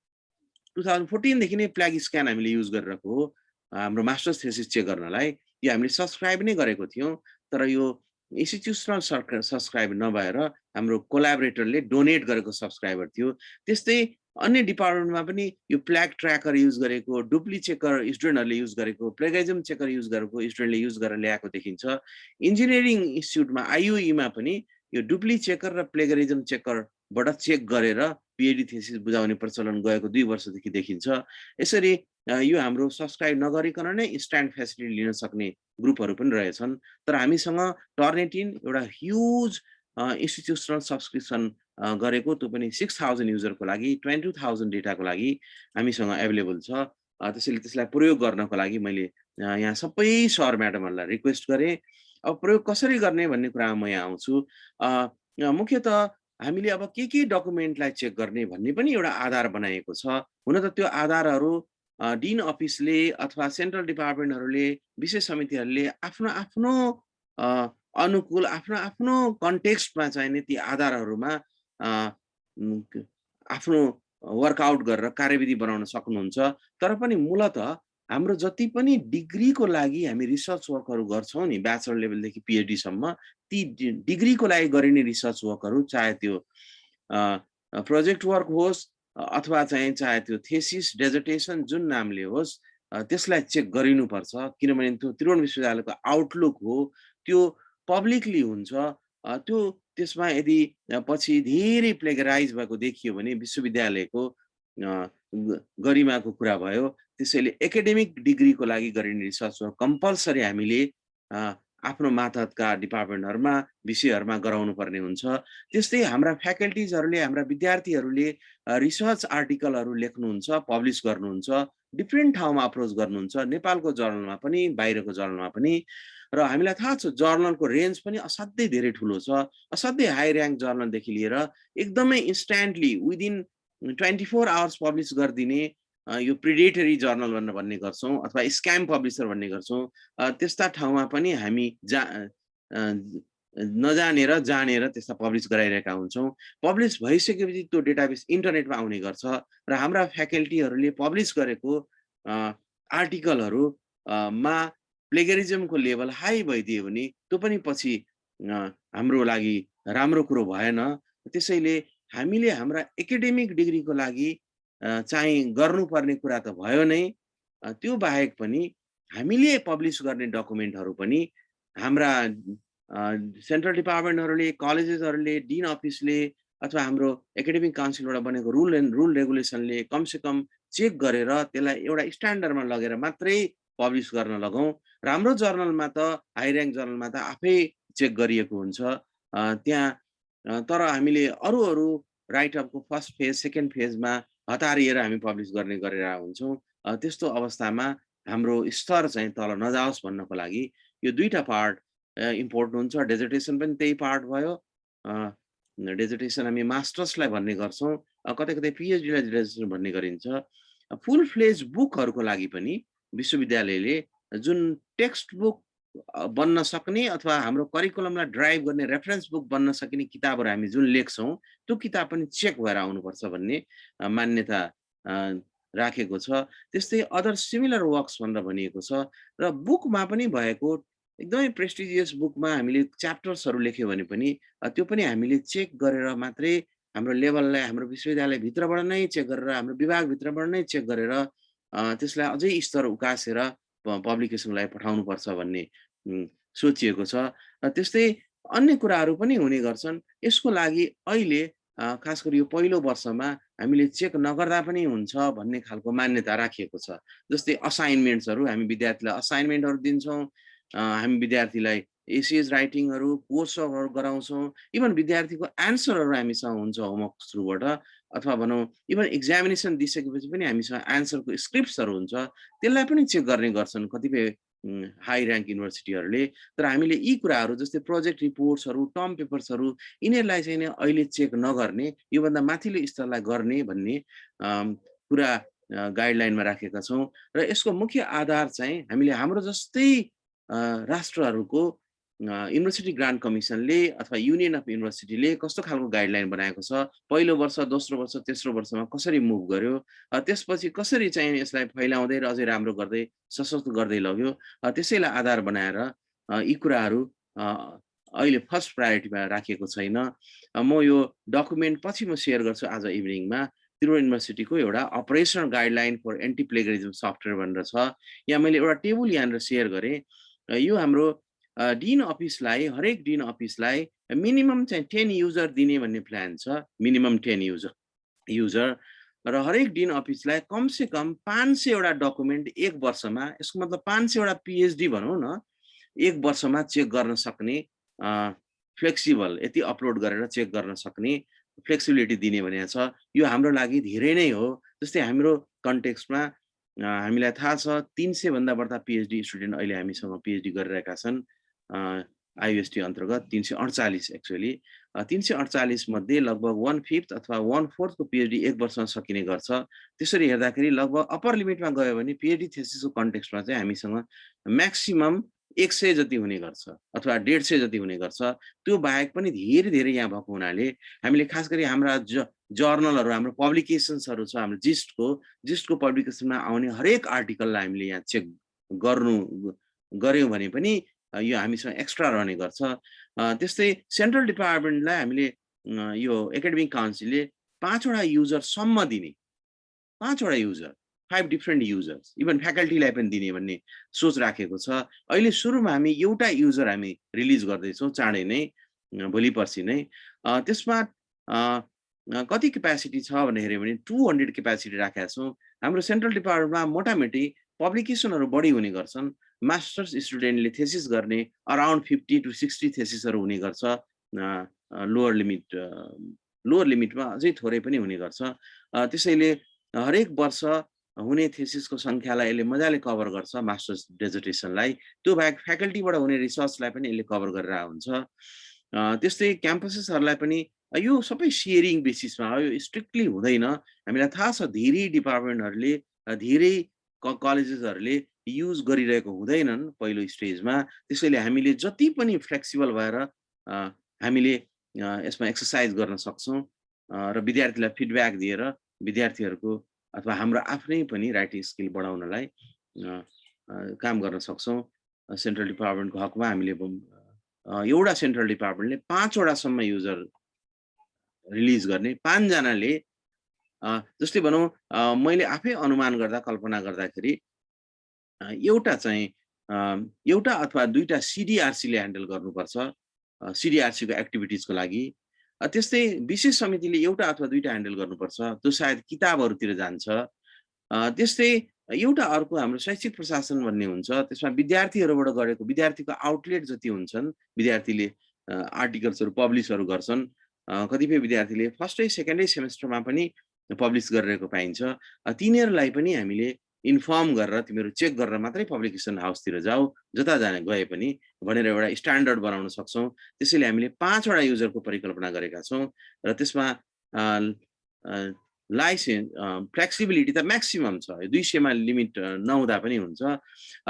Speaker 5: 2014देखि नै प्ल्याग स्क्यान हामीले युज गरिरहेको हो हाम्रो मास्टर्स थेसिस चेक गर्नलाई यो हामीले सब्सक्राइब नै गरेको थियौँ तर यो इन्स्टिट्युसनल सब्सक्राइब नभएर हाम्रो कोलाबोरेटरले डोनेट गरेको सब्सक्राइबर थियो त्यस्तै अन्य डिपार्टमेन्टमा पनि यो प्ल्याग ट्र्याकर युज गरेको डुप्ली चेकर स्टुडेन्टहरूले युज गरेको प्लेगरिजम चेकर युज गरेको स्टुडेन्टले युज गरेर ल्याएको देखिन्छ इन्जिनियरिङ इन्स्टिट्युटमा आइयुईमा पनि यो डुप्ली चेकर र प्लेगरिजम चेकरबाट चेक गरेर पिएचडी थेसिस बुझाउने प्रचलन गएको 2 वर्षदेखि देखिन्छ यसरी यो हाम्रो सब्सक्राइब नगरिकन नै इन्स्ट्यान्ट फेसिलिटी लिन सक्ने ग्रुपहरू पनि रहेछन् तर हामीसँग टर्नेटिन एउटा ह्युज इन्स्टिट्युसनल सब्सक्रिप्सन गरेको त्यो पनि 6000 युजरको लागि 22000 डेटाको लागि हामीसँग एभाइलेबल छ त्यसैले त्यसलाई प्रयोग गर्नको लागि मैले यहाँ सबै सर म्याडमहरूलाई रिक्वेस्ट गरेँ अब प्रयोग कसरी गर्ने भन्ने कुरामा म यहाँ आउँछु मुख्यतः हामीले अब के डकुमेन्टलाई चेक गर्ने भन्ने पनि एउटा आधार बनाएको छ हुन त त्यो आधारहरू डिन अफिसले अथवा सेन्ट्रल डिपार्टमेन्टहरूले विशेष समितिहरूले आफ्नो आफ्नो अनुकूल आफ्नो आफ्नो कन्टेक्स्टमा चाहिने ती आधारहरूमा आफ्नो वर्कआउट गरेर कार्यविधि बनाउन सक्नुहुन्छ तर पनि मूलतः हाम्रो जति पनि डिग्रीको लागि हामी रिसर्च वर्कहरू गर्छौँ नि ब्याचलर लेभलदेखि पिएचडी सम्म ती डिग्रीको लागि गरिने रिसर्च वर्कहरू चाहे त्यो प्रोजेक्ट वर्क होस् अथवा चाहे त्यो थेसिस डेजर्टेसन जुन नामले होस् त्यसलाई चेक गरिनुपर्छ किनभने त्यो त्रिभुवन विश्वविद्यालयको आउटलुक हो त्यो पब्लिकली हुन्छ त्यो त्यसमा यदि पछि धेरै प्लेगराइज भएको देखियो भने विश्वविद्यालयको गरिमाको कुरा भयो त्यसैले एकाडेमिक डिग्रीको लागि गरिने रिसर्च वर्क कम्पलसरी हामीले आफ्नो मातहतका डिपार्टमेन्टहरुमा विषयहरुमा गराउनु पर्ने हुन्छ त्यस्तै हाम्रा फ्याकल्टीजहरुले हाम्रा विद्यार्थीहरुले रिसर्च आर्टिकलहरु लेख्नुहुन्छ पब्लिश गर्नुहुन्छ डिफरेन्ट ठाउँमा अप्रोच गर्नुहुन्छ नेपालको जर्नलमा पनि बाहिरको जर्नलमा पनि र हामीलाई थाहा छ जर्नलको रेन्ज पनि असाध्यै धेरै ठूलो छ असाध्यै हाई र्याङ्क जर्नल देखि लिएर एकदमै इन्स्ट्यान्टली विदिन 24 आवर्स पब्लिश गर्दिने यो प्रिडेटरी जर्नल भन्ने गर्छौं अथवा स्क्याम पब्लिशर भन्ने गर्छौं त्यस्ता ठाउँमा पनि हामी नजानेर जानेर त्यस्ता पब्लिश गराइरहेका हुन्छौं पब्लिश भइसकेपछि त्यो डेटाबेस इन्टरनेटमा आउने गर्छ र हाम्रा फ्याकल्टीहरुले पब्लिश गरेको आर्टिकलहरु मा प्लेगरिजमको लेभल हाई भइदियो भने त्यो पनि पछि हाम्रो लागि राम्रो कुरो भएन त्यसैले हामीले हाम्रा एकाडेमिक डिग्रीको लागि चाहिँ गर्नुपर्ने कुरा त भयो नै त्यो बाहेक पनि हामीले पब्लिश गर्ने डकुमेन्टहरु पनि हाम्रा सेन्ट्रल डिपार्टमेन्टहरुले कलेजेसहरुले डिन अफिसले अथवा हाम्रो एकाडेमिक काउन्सिलबाट बनेको रुल रेगुलेसनले कम से कम चेक गरेर त्यसलाई एउटा स्ट्यान्डर्डमा लगेर मात्रै पब्लिश गर्न लगाउँ राम्रो जर्नलमा त हाई र्याङ्क जर्नलमा त आफै चेक गरिएको हुन्छ त्यहाँ तर हामीले अरू राइट अपको फर्स्ट फेज सेकेन्ड फेजमा हतारिएर हामी पब्लिश गर्ने गरेर हुन्छौं त्यस्तो अवस्थामा हाम्रो स्तर चाहिँ तल नजाओस् भन्नको लागि यो दुईटा पार्ट इम्पोर्टेन्ट हुन्छ डेजर्टेसन पनि त्यही पार्ट भयो डेजर्टेसन हामी मास्टर्सलाई भन्ने गर्छौं कतै कतै पीएचडी लाई डेजर्टेसन भन्ने गरिन्छ फुल फ्लेज बुकहरूको लागि पनि विश्वविद्यालयले जुन टेक्स्ट बुक बन्न सक्ने अथवा हाम्रो करिकुलमलाई ड्राइभ गर्ने रेफरेन्स बुक बन्न सकिने किताबहरू हामी जुन लेख्छौँ त्यो किताब पनि चेक भएर आउनुपर्छ भन्ने मान्यता राखेको छ। त्यस्तै अदर सिमिलर वर्क्स भनेर भनिएको छ र बुकमा पनि भएको एकदमै प्रेस्टिजियस बुकमा हामीले च्याप्टर्सहरू लेख्यो भने पनि त्यो पनि हामीले चेक गरेर मात्रै हाम्रो लेभललाई हाम्रो विश्वविद्यालयभित्रबाट नै चेक गरेर हाम्रो विभागभित्रबाट नै चेक गरेर त्यसलाई अझै स्तर उकासेर पब्लिकेसनलाई पठाउनुपर्छ भन्ने सोचिएको छ। त्यस्तै अन्य कुराहरू पनि हुने गर्छन्। यसको लागि अहिले खास गरी यो पहिलो वर्षमा हामीले चेक नगर्दा पनि हुन्छ भन्ने खालको मान्यता राखिएको छ। जस्तै असाइनमेन्ट्सहरू हामी विद्यार्थीलाई असाइनमेन्टहरू दिन्छौँ, हामी विद्यार्थीलाई एसेज राइटिङहरू कोर्सहरू गराउँछौँ, इभन विद्यार्थीको एन्सरहरू हामीसँग हुन्छ होमवर्क थ्रुबाट, अथवा भनौँ इभन एक्जामिनेसन दिइसकेपछि पनि हामीसँग एन्सरको स्क्रिप्ट्सहरू हुन्छ, त्यसलाई पनि चेक गर्ने गर्छन् कतिपय हाई र्याङ्क युनिभर्सिटीहरूले। तर हामीले यी कुराहरू जस्तै प्रोजेक्ट रिपोर्ट्सहरू, टर्म पेपर्सहरू यिनीहरूलाई चाहिँ नि अहिले चेक नगर्ने, योभन्दा माथिल्लो स्तरलाई गर्ने भन्ने कुरा गाइडलाइनमा राखेका छौँ। र यसको मुख्य आधार चाहिँ हामीले हाम्रो जस्तै राष्ट्रहरूको युनिभर्सिटी ग्रान्ट कमिसनले अथवा युनियन अफ युनिभर्सिटीले कस्तो खालको गाइडलाइन बनाएको छ, पहिलो वर्ष, दोस्रो वर्ष, तेस्रो वर्षमा कसरी मुभ गर्यो, त्यसपछि कसरी चाहिँ यसलाई फैलाउँदै र अझै राम्रो गर्दै सशक्त गर्दै लग्यो, त्यसैलाई आधार बनाएर यी कुराहरू अहिले फर्स्ट प्रायोरिटीमा राखिएको छैन। म यो डकुमेन्ट पछि म सेयर गर्छु आज इभिनिङमा। त्रिभुवन युनिभर्सिटीको एउटा operational guideline for anti plagiarism software भनेर छ। यहाँ मैले एउटा टेबल यहाँनिर सेयर गरेँ। यो हाम्रो डिन अफिसलाई, हरेक डिन अफिसलाई मिनिमम चाहिँ 10 युजर दिने भन्ने प्लान छ, मिनिमम 10 युजर र हरेक डिन अफिसलाई कमसे कम 500 वटा डकुमेन्ट एक वर्षमा, यसको मतलब 500 वटा पिएचडी भनौँ न, एक वर्षमा चेक गर्न सक्ने, फ्लेक्सिबल यति अपलोड गरेर चेक गर्न सक्ने फ्लेक्सिबिलिटी दिने भनेको छ। यो हाम्रो लागि धेरै नै हो। जस्तै हाम्रो कन्टेक्स्टमा हामीलाई थाहा छ 300 भन्दा बढ्ता पिएचडी स्टुडेन्ट अहिले हामीसँग पिएचडी गरिरहेका छन्। आइयुएसटी अन्तर्गत 348 एक्चुअली 348 मध्ये लगभग 1/5 अथवा 1/4 को पिएचडी एक वर्षमा सकिने गर्छ। त्यसरी हेर्दाखेरि लगभग अप्पर लिमिटमा गयो भने पिएचडी थेसिसको कन्टेक्स्टमा चाहिँ हामीसँग म्याक्सिमम 100 जति हुने गर्छ अथवा 150 जति हुने गर्छ। त्यो बाहेक पनि धेरै धेरै यहाँ भएको हुनाले हामीले खास गरी हाम्रा जर्नलहरू, हाम्रो पब्लिकेसन्सहरू छ, हाम्रो जिस्टको पब्लिकेसनमा आउने हरेक आर्टिकललाई हामीले यहाँ चेक गऱ्यौँ भने पनि यो हामीसँग एक्स्ट्रा रहने गर्छ। त्यस्तै सेन्ट्रल डिपार्टमेन्टलाई हामीले यो एकाडेमिक काउन्सिलले 5 वटा युजरसम्म दिने, 5 वटा युजर, 5 डिफ्रेन्ट युजर्स, इभन फ्याकल्टीलाई पनि दिने भन्ने सोच राखेको छ। अहिले सुरुमा हामी एउटा युजर हामी रिलिज गर्दैछौँ चाँडै नै, भोलि पर्सि नै। त्यसमा कति क्यापासिटी छ भनेर हेऱ्यो भने 200 क्यापासिटी राखेका छौँ। हाम्रो सेन्ट्रल डिपार्टमेन्टमा मोटामोटी पब्लिकेसनहरू बढी हुने गर्छन्। मास्टर्स स्टुडेन्टले थेसिस गर्ने अराउन्ड 50 to 60 थेसिसहरू हुने गर्छ। लोअर लिमिटमा अझै थोरै पनि हुने गर्छ। त्यसैले हरेक वर्ष हुने थेसिसको सङ्ख्यालाई यसले मजाले कभर गर्छ, मास्टर्स डेजर्टेसनलाई। त्यो बाहेक फ्याकल्टीबाट हुने रिसर्चलाई पनि यसले कभर गरेर हुन्छ। त्यस्तै क्याम्पसेसहरूलाई पनि यो सबै सेयरिङ बेसिसमा हो, यो स्ट्रिक्टली हुँदैन। हामीलाई थाहा छ धेरै डिपार्टमेन्टहरूले, धेरै कलेजेसहरूले युज गरिरहेको हुँदैनन् पहिलो स्टेजमा। त्यसैले हामीले जति पनि फ्लेक्सिबल भएर हामीले यसमा एक्सर्साइज गर्न सक्छौँ र विद्यार्थीलाई फिडब्याक दिएर विद्यार्थीहरूको अथवा हाम्रो आफ्नै पनि राइटिङ स्किल बढाउनलाई काम गर्न सक्छौँ। सेन्ट्रल डिपार्टमेन्टको हकमा हामीले एउटा सेन्ट्रल डिपार्टमेन्टले 5 वटासम्म युजर रिलिज गर्ने, 5 जनाले, जस्तै भनौँ मैले आफै अनुमान गर्दा, कल्पना गर्दाखेरि एउटा अथवा 2टा सिडिआरसीले ह्यान्डल गर्नुपर्छ, सिडिआरसीको एक्टिभिटिजको लागि। त्यस्तै विशेष समितिले एउटा अथवा 2टा ह्यान्डल गर्नुपर्छ, त्यो सायद किताबहरूतिर जान्छ। त्यस्तै एउटा अर्को हाम्रो शैक्षिक प्रशासन भन्ने हुन्छ, त्यसमा विद्यार्थीहरूबाट गरेको, विद्यार्थीको आउटलेट जति हुन्छन्, विद्यार्थीले आर्टिकल्सहरू पब्लिसहरू गर्छन्। कतिपय विद्यार्थीले फर्स्टै सेकेन्डै सेमेस्टरमा पनि पब्लिस गरिरहेको पाइन्छ। तिनीहरूलाई पनि हामीले इन्फर्म गरेर तिमीहरू चेक गरेर मात्रै पब्लिकेसन हाउसतिर जाऊ, जता गए पनि भनेर एउटा स्ट्यान्डर्ड बनाउन सक्छौँ। त्यसैले हामीले 5 वटा युजरको परिकल्पना गरेका छौँ र त्यसमा लाइसेन्स फ्लेक्सिबिलिटी त म्याक्सिमम छ, 200 मा लिमिट नहुँदा पनि हुन्छ।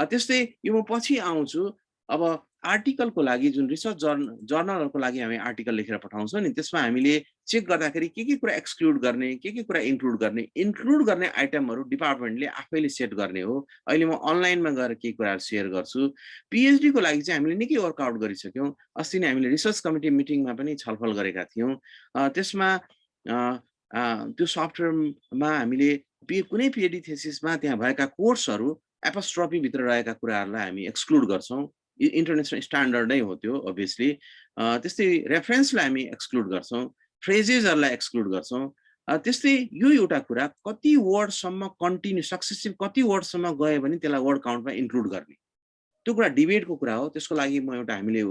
Speaker 5: त्यस्तै यो म पछि आउँछु। अब आर्टिकलको लागि जुन रिसर्च जर्नलहरुको लागि हामी आर्टिकल लेखेर पठाउँछौँ नि, त्यसमा हामीले चेक गर्दाखेरि के कुरा एक्सक्लुड गर्ने, के कुरा इन्क्लुड गर्ने आइटमहरु डिपार्टमेन्टले आफैले सेट गर्ने हो। अहिले म अनलाइनमा गएर केही कुराहरु शेयर गर्छु। पीएचडी को लागि चाहिँ हामीले निकै वर्कआउट गरिसक्यौं। अस्ति नै हामीले रिसर्च कमिटी मिटिङमा पनि छलफल गरेका थियौं। त्यसमा त्यो सफ्टवेयरमा हामीले कुनै पीएचडी थेसिसमा त्यहाँ भएका कोर्सहरु एपोस्ट्रोफी भित्र रहेका कुराहरुलाई हामी एक्सक्लुड गर्छौं। इन्टरनेशनल स्ट्यान्डर्ड नै हो त्यो obviously। त्यस्तै रेफरेन्सलाई हामी एक्सक्लुड गर्छौं, फ्रेजेसहरुलाई एक्सक्लुड गर्छौं। त्यस्तै यो एउटा कुरा कति वर्डसम्म कन्टिन्यू सक्सेसिभ कति वर्डसम्म गयो भने त्यसलाई वर्ड काउन्टमा इन्क्लुड गर्ने, त्यो कुरा डिबेटको कुरा हो। त्यसको लागि म हामीले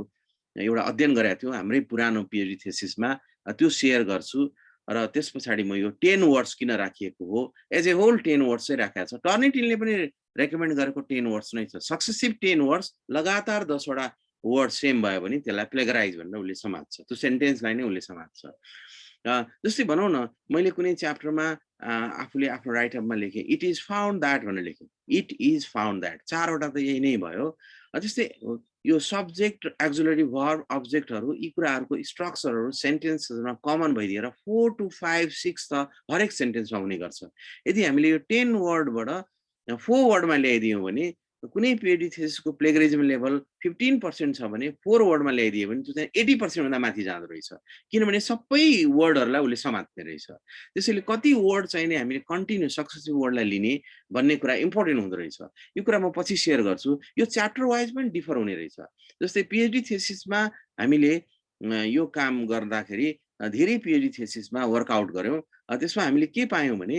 Speaker 5: एउटा अध्ययन गरेका थियौं हाम्रै पुरानो पीएचडी थेसिसमा, त्यो शेयर गर्छु। र त्यसपछि म यो 10 वर्ड्स किन राखिएको हो, एज ए होल 10 वर्ड्स चाहिँ राखेको छ। टर्निटिनले पनि रेकमेन्ड गरेको 10 वर्ड्स नै छ। सक्सेसिभ 10 वर्ड्स लगातार 10 वटा वर्ड सेम भयो भने त्यसलाई प्लेगराइज भनेर उसले समात्छ, त्यो सेन्टेन्सलाई नै उसले समात्छ। जस्तै भनौं न, मैले कुनै च्याप्टरमा आफूले आफ्नो राइटअपमा लेखे इट इज फाउन्ड दैट भनेर लेखे, इट इज फाउन्ड दैट, 4 वटा त यही नै भयो। त्यस्तै यो सब्जेक्ट, एक्जुलेरी भर्ब, अब्जेक्टहरु यी कुराहरुको स्ट्रक्चरहरु सेन्टेन्सहरुमा कमन भइदिएर 4 to 5 6 त हरेक सेन्टेन्समा हुने गर्छ। यदि हामीले यो 10 वर्डबाट 4 वर्डमा ल्याइदियौं भने कुनै पीएचडी थेसिसको प्लेगरिजम लेभल 15% छ भने 4 वर्डमा ल्याइदियो भने त्यो चाहिँ 80% भन्दा माथि जाँदो रहेछ, किनभने सबै वर्डहरुलाई उसले समात्ने रहेछ। त्यसैले कति वर्ड चाहिने हामीले कन्टिन्यू सक्सेसिभ वर्डलाई लिने भन्ने कुरा इम्पोर्टेन्ट हुँदो रहेछ। यो कुरा म पछि शेयर गर्छु। यो च्याप्टर वाइज पनि डिफर हुने रहेछ। जस्तै पीएचडी थेसिसमा हामीले यो काम गर्दाखेरि धेरै पीएचडी थेसिसमा वर्कआउट गर्यौं। त्यसमा हामीले के पायौं भने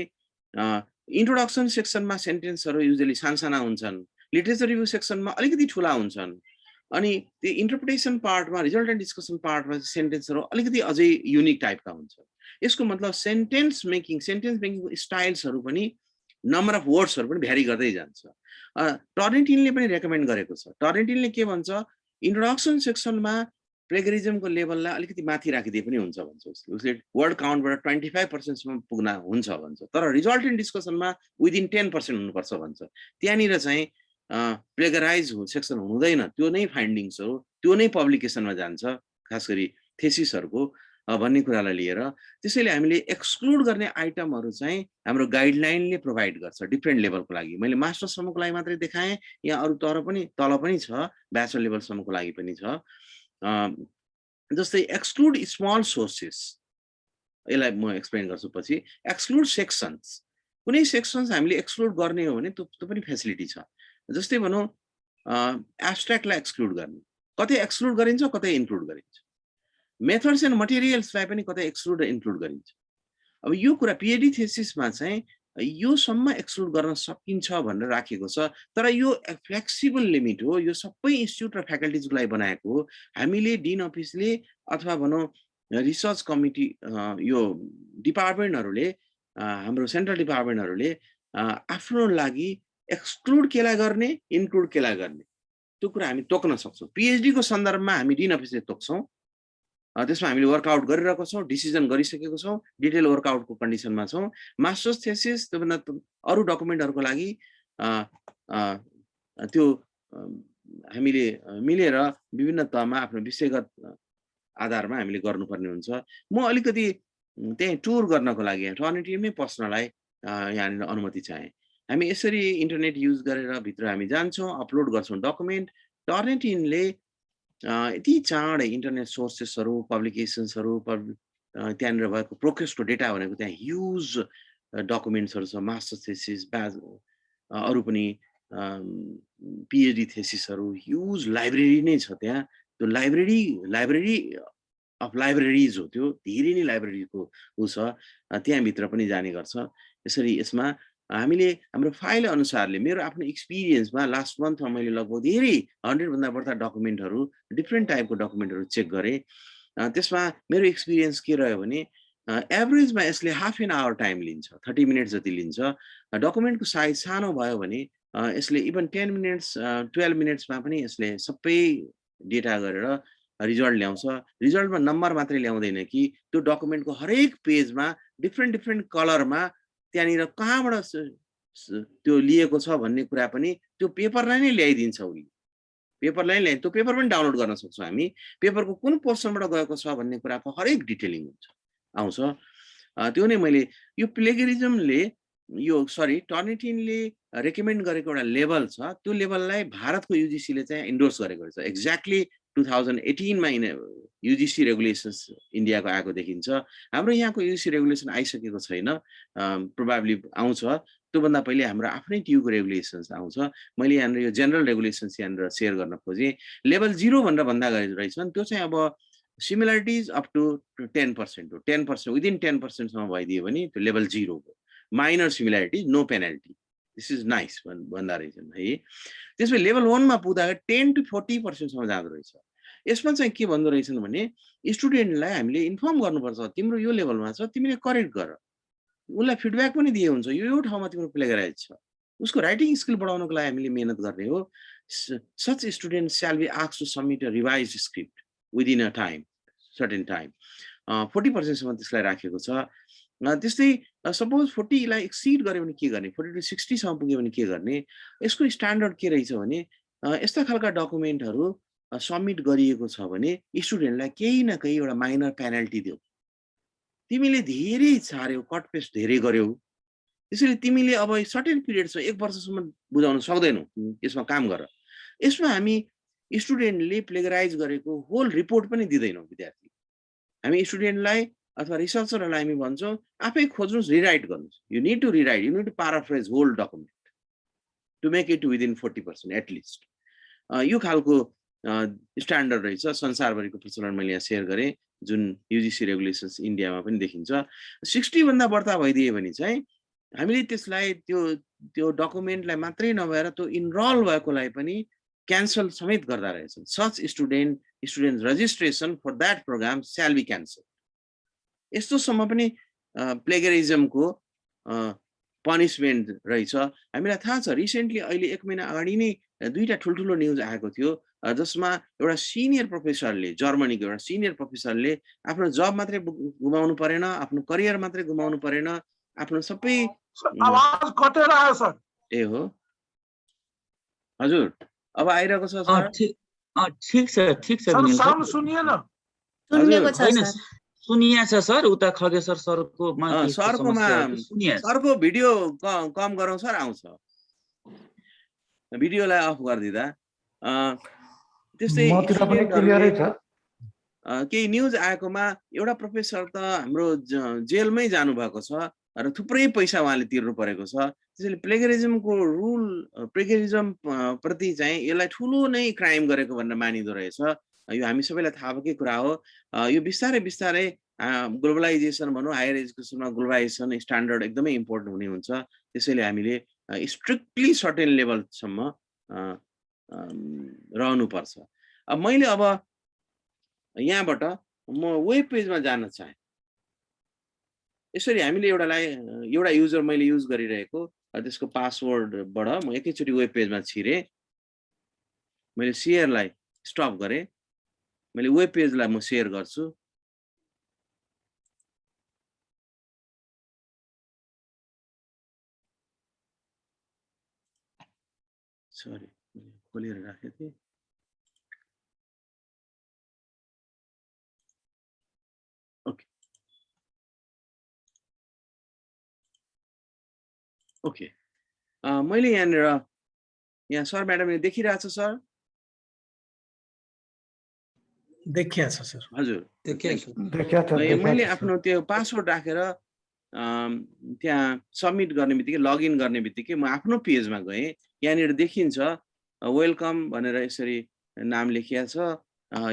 Speaker 5: इन्ट्रोडक्सन सेक्सनमा सेन्टेन्सहरु युजुअली सानसाना हुन्छन्, लिटरेचर रिभ्यू सेक्सनमा अलिकति ठूला हुन्छन्, अनि त्यो इन्टरप्रिटेसन पार्टमा, रिजल्ट एन्ड डिस्कसन पार्टमा सेन्टेन्सहरु अलिकति अझै युनिक टाइपका हुन्छन्। यसको मतलब सेन्टेन्स मेकिङको स्टाइल्सहरु पनि, नम्बर अफ वर्ड्सहरु पनि भ्यारी गर्दै जान्छ। टर्निटिनले पनि रेकमेन्ड गरेको छ। टर्निटिनले के भन्छ, इन्ट्रोडक्सन सेक्सनमा प्लेगरिजमको लेभललाई अलिकति माथि राखिदिए पनि हुन्छ भन्छ उसले। वर्ड काउन्टबाट 25% सम्म पुग्न हुन्छ भन्छ, तर रिजल्ट एन्ड डिस्कसनमा विदिन 10% हुनुपर्छ भन्छ। त्यहाँनिर चाहिँ प्लेगराइज सेक्सन हुँदैन, त्यो नै फाइन्डिङ्सहरु, त्यो नै पब्लिकेसनमा जान्छ, खास गरी थेसिसहरुको भन्ने कुरालाई लिएर। त्यसैले हामीले एक्सक्लुड गर्ने आइटमहरु चाहिँ हाम्रो गाइडलाइनले प्रोभाइड गर्छ डिफरेन्ट लेभलको लागि। मैले मास्टरसम्मको लागि मात्रै देखाएँ, यहाँ अरु तल पनि छ, ब्याचलर लेभलसम्मको लागि पनि छ। जस्तै एक्सक्लुड स्मल सोर्सेस, यसलाई म एक्सप्लेन गर्छु पछि। एक्सक्लुड सेक्सन्स, कुनै सेक्सन्स हामीले एक्सक्लुड गर्ने हो भने त्यो पनि फेसिलिटी छ। जस्तै भनौं एब्स्ट्र्याक्टलाई एक्सक्लुड गर्ने, कतै एक्सक्लुड गरिन्छ कतै इन्क्लुड गरिन्छ। मेथड्स एन्ड मटेरियल्सलाई पनि कतै एक्सक्लुड र इन्क्लुड गरिन्छ। अब यो कुरा पीएचडी थेसिसमा चाहिँ यो सम्म एक्सक्लुड गर्न सकिन्छ भनेर राखेको छ, तर यो फ्लेक्सिबल लिमिट हो। यो सबै इन्स्टिट्युट र फ्याकल्टीजको लागि बनाएको हो। हामीले डिन अफिसले अथवा भनौं रिसर्च कमिटी, यो डिपार्टमेन्टहरुले, हाम्रो सेन्ट्रल डिपार्टमेन्टहरुले आफ्नो लागि एक्सक्लुड केलाई गर्ने, इन्क्लुड केलाई गर्ने, त्यो कुरा हामी तोक्न सक्छौं। पीएचडी को सन्दर्भमा हामी डिन अफिसले तोक्छौं, त्यसमा हामीले वर्कआउट गरिरहेको छौं, डिसिजन गरिसकेको छौं, डिटेल वर्कआउटको कन्डिसनमा छौं। मास्टर्स थेसिस त्योभन्दा अरु डकुमेन्टहरुको लागि त्यो हामीले मिलेर विभिन्न तहमा आफ्नो विषयगत आधारमा हामीले गर्नुपर्ने हुन्छ। म अलिकति त्यही टुर गर्नको लागि टर्निटिनमै पस्नलाई यहाँनिर अनुमति चाहे। हामी यसरी इन्टरनेट युज गरेर भित्र हामी जान्छौं, अपलोड गर्छौं डकुमेन्ट। टर्निटिनले यति चाँडै इन्टरनेट सोर्सेसहरु, पब्लिकेसन्सहरु, त्यहाँनिर भएको प्रोग्रेसको डेटा भनेको त्यहाँ ह्युज डकुमेन्ट्सहरु छ। मास्टर्स थेसिस, अरु पनि पीएचडी थेसिसहरु, ह्युज लाइब्रेरी नै छ त्यहाँ। त्यो लाइब्रेरी अफ लाइब्रेरीज हो, त्यो धेरै नै लाइब्रेरीको छ, त्यहाँभित्र पनि जाने गर्छ। यसरी यसमा हामीले हाम्रो फाइल अनुसारले, मेरो आफ्नो एक्सपिरियन्समा लास्ट मन्थमा मैले लगभग धेरै 100 भन्दा बढ्ता डकुमेन्टहरु, डिफरेन्ट टाइपको डकुमेन्टहरु चेक गरेँ। त्यसमा मेरो एक्सपिरियन्स के रह्यो भने एभरेजमा यसले हाफ एन आवर टाइम लिन्छ, 30 मिनट जति लिन्छ। डकुमेन्टको साइज सानो भयो भने यसले इभन 10 मिनट्स 12 मिनट्समा पनि यसले सबै डेटा गरेर रिजल्ट ल्याउँछ रिजल्टमा नम्बर मात्रै ल्याउँदैन कि त्यो डकुमेन्टको हरेक पेजमा डिफ्रेन्ट कलरमा त्यहाँनिर कहाँबाट त्यो लिएको छ भन्ने कुरा पनि त्यो पेपरलाई नै ल्याइदिन्छ उसले पेपरलाई ल्याइ त्यो पेपर पनि डाउनलोड गर्न सक्छौँ हामी पेपरको कुन पोर्सनबाट गएको छ भन्ने कुराको हरेक डिटेलिङ हुन्छ आउँछ त्यो नै मैले यो प्लेगरिजमले यो सरी टर्निटिनले रेकमेन्ड गरेको एउटा लेभल छ त्यो लेभललाई भारतको युजिसीले चाहिँ इन्डोर्स गरेको रहेछ एक्ज्याक्टली 2018 मा युजिसी रेगुलेसन्स इन्डियाको आएको देखिन्छ हाम्रो यहाँको युजिसी रेगुलेसन आइसकेको छैन प्रोबेबली आउँछ त्योभन्दा पहिले हाम्रो आफ्नै ट्युको रेगुलेसन्स आउँछ मैले यहाँनिर यो जेनरल रेगुलेसन्स यहाँनिर सेयर गर्न खोजेँ लेभल 0 भनेर भन्दा रहेछन् त्यो चाहिँ अब सिमिलरिटिज अप टु 10% हो 10% विदिन 10% सम्म भइदियो भने त्यो लेभल 0 हो minor similarities no penalty this is nice भन्दा रहेछन् है त्यसपछि लेभल 1 मा पुग्दा 10 to 40% सम्म जाँदो रहेछ यसमा चाहिँ के भन्दो रहेछन् भने स्टुडेन्टलाई हामीले इन्फर्म गर्नुपर्छ तिम्रो यो लेभलमा छ तिमीले करेक्ट गर उसलाई फिडब्याक पनि दिए हुन्छ यो ठाउँमा तिम्रो प्लेगराइज छ उसको राइटिङ स्किल बढाउनको लागि हामीले मेहनत गर्ने हो such student shall be asked to submit a revised script within a time certain time 40% सम्म त्यसलाई राखेको छ त्यस्तै सपोज 40 लाई एक्सिड गर्यो भने के गर्ने 40 to 60 सम्म पुग्यो भने के गर्ने यसको स्ट्यान्डर्ड के रहेछ भने यस्ता खालका डकुमेन्टहरू सबमिट गरिएको छ भने स्टुडेन्टलाई केही न केही एउटा माइनर पेनल्टी दियो तिमीले धेरै छार्यौ कट पेस्ट धेरै गर्यौ त्यसैले तिमीले अब सर्टेन पिरियड छ 1 वर्षसम्म बुझाउन सक्दैनौ यसमा काम गर यसमा हामी स्टुडेन्टले प्लेगराइज गरेको होल रिपोर्ट पनि दिदैनौ विद्यार्थी हामी स्टुडेन्टलाई अथवा रिसर्चरलाई हामी भन्छौँ आफै खोज्नुस् रिराइट गर्नुस् you need to rewrite you need to paraphrase whole document to make it within 40% at least यो खालको स्ट्यान्डर्ड रहेछ संसारभरिको प्रचलन मैले यहाँ सेयर गरेँ जुन युजिसी रेगुलेसन्स इन्डियामा पनि देखिन्छ 60 भन्दा बढ्ता भइदियो भने चाहिँ हामीले त्यसलाई त्यो डकुमेन्टलाई मात्रै नभएर त्यो इनरोल भएकोलाई पनि क्यान्सल समेत गर्दा रहेछन् such student registration for that program shall be cancel यस्तोसम्म पनि प्लेगरिजमको पनिसमेन्ट रहेछ हामीलाई थाहा छ रिसेन्टली अहिले 1 महिना अगाडि नै दुईटा ठुल्ठुलो न्युज आएको थियो जसमा एउटा सिनियर प्रोफेसरले जर्मनीको एउटा सिनियर प्रोफेसरले आफ्नो जब मात्रै गुमाउनु परेन आफ्नो करियर मात्रै गुमाउनु परेन आफ्नो सबै
Speaker 4: आवाज कटेर आयो सर
Speaker 3: ए हो हजुर अब आइरहेको छ सर ठीक छ
Speaker 4: साउन्ड सुनिएन
Speaker 6: सुनिएको छ सर
Speaker 3: सुनिया छ सर उता खगेश्वर सरको
Speaker 5: भिडियो कम गरौँ सर आउँछ भिडियोलाई अफ गरिदिँदा त्यस्तै केही न्युज आएकोमा एउटा प्रोफेसर त हाम्रो जेलमै जानुभएको छ र थुप्रै पैसा उहाँले तिर्नु परेको छ त्यसैले प्लेगरिजमको रुल प्लेगरिजम प्रति चाहिँ यसलाई ठुलो नै क्राइम गरेको भनेर मानिँदो रहेछ यो हामी सबैलाई थाहा भएकै कुरा हो यो बिस्तारै बिस्तारै ग्लोबलाइजेसन भनौँ हायर एजुकेसनमा ग्लोबलाइजेसन स्ट्यान्डर्ड एकदमै इम्पोर्टेन्ट हुने हुन्छ त्यसैले हामीले स्ट्रिक्टली सर्टेन लेभलसम्म रहनुपर्छ मैले अब यहाँबाट म वेब पेजमा जान चाहे यसरी हामीले एउटा युजर मैले युज गरिरहेको त्यसको पासवर्डबाट म एकैचोटि वेब पेजमा छिरे मैले सेयरलाई स्टप गरेँ मैले वेब पेजलाई म सेयर गर्छु सरी खोलेर राखेको थिएँ ओके मैले यहाँ सर म्याडमले देखिरहेछ सर
Speaker 7: देखिया छ सर
Speaker 5: हजुर
Speaker 7: देखिया
Speaker 5: मैले आफ्नो त्यो पासवर्ड राखेर त्यहाँ सबमिट गर्ने बित्तिकै लगइन गर्ने बित्तिकै म आफ्नो पेजमा गएँ यहाँनिर देखिन्छ वेलकम भनेर यसरी नाम लेखिया छ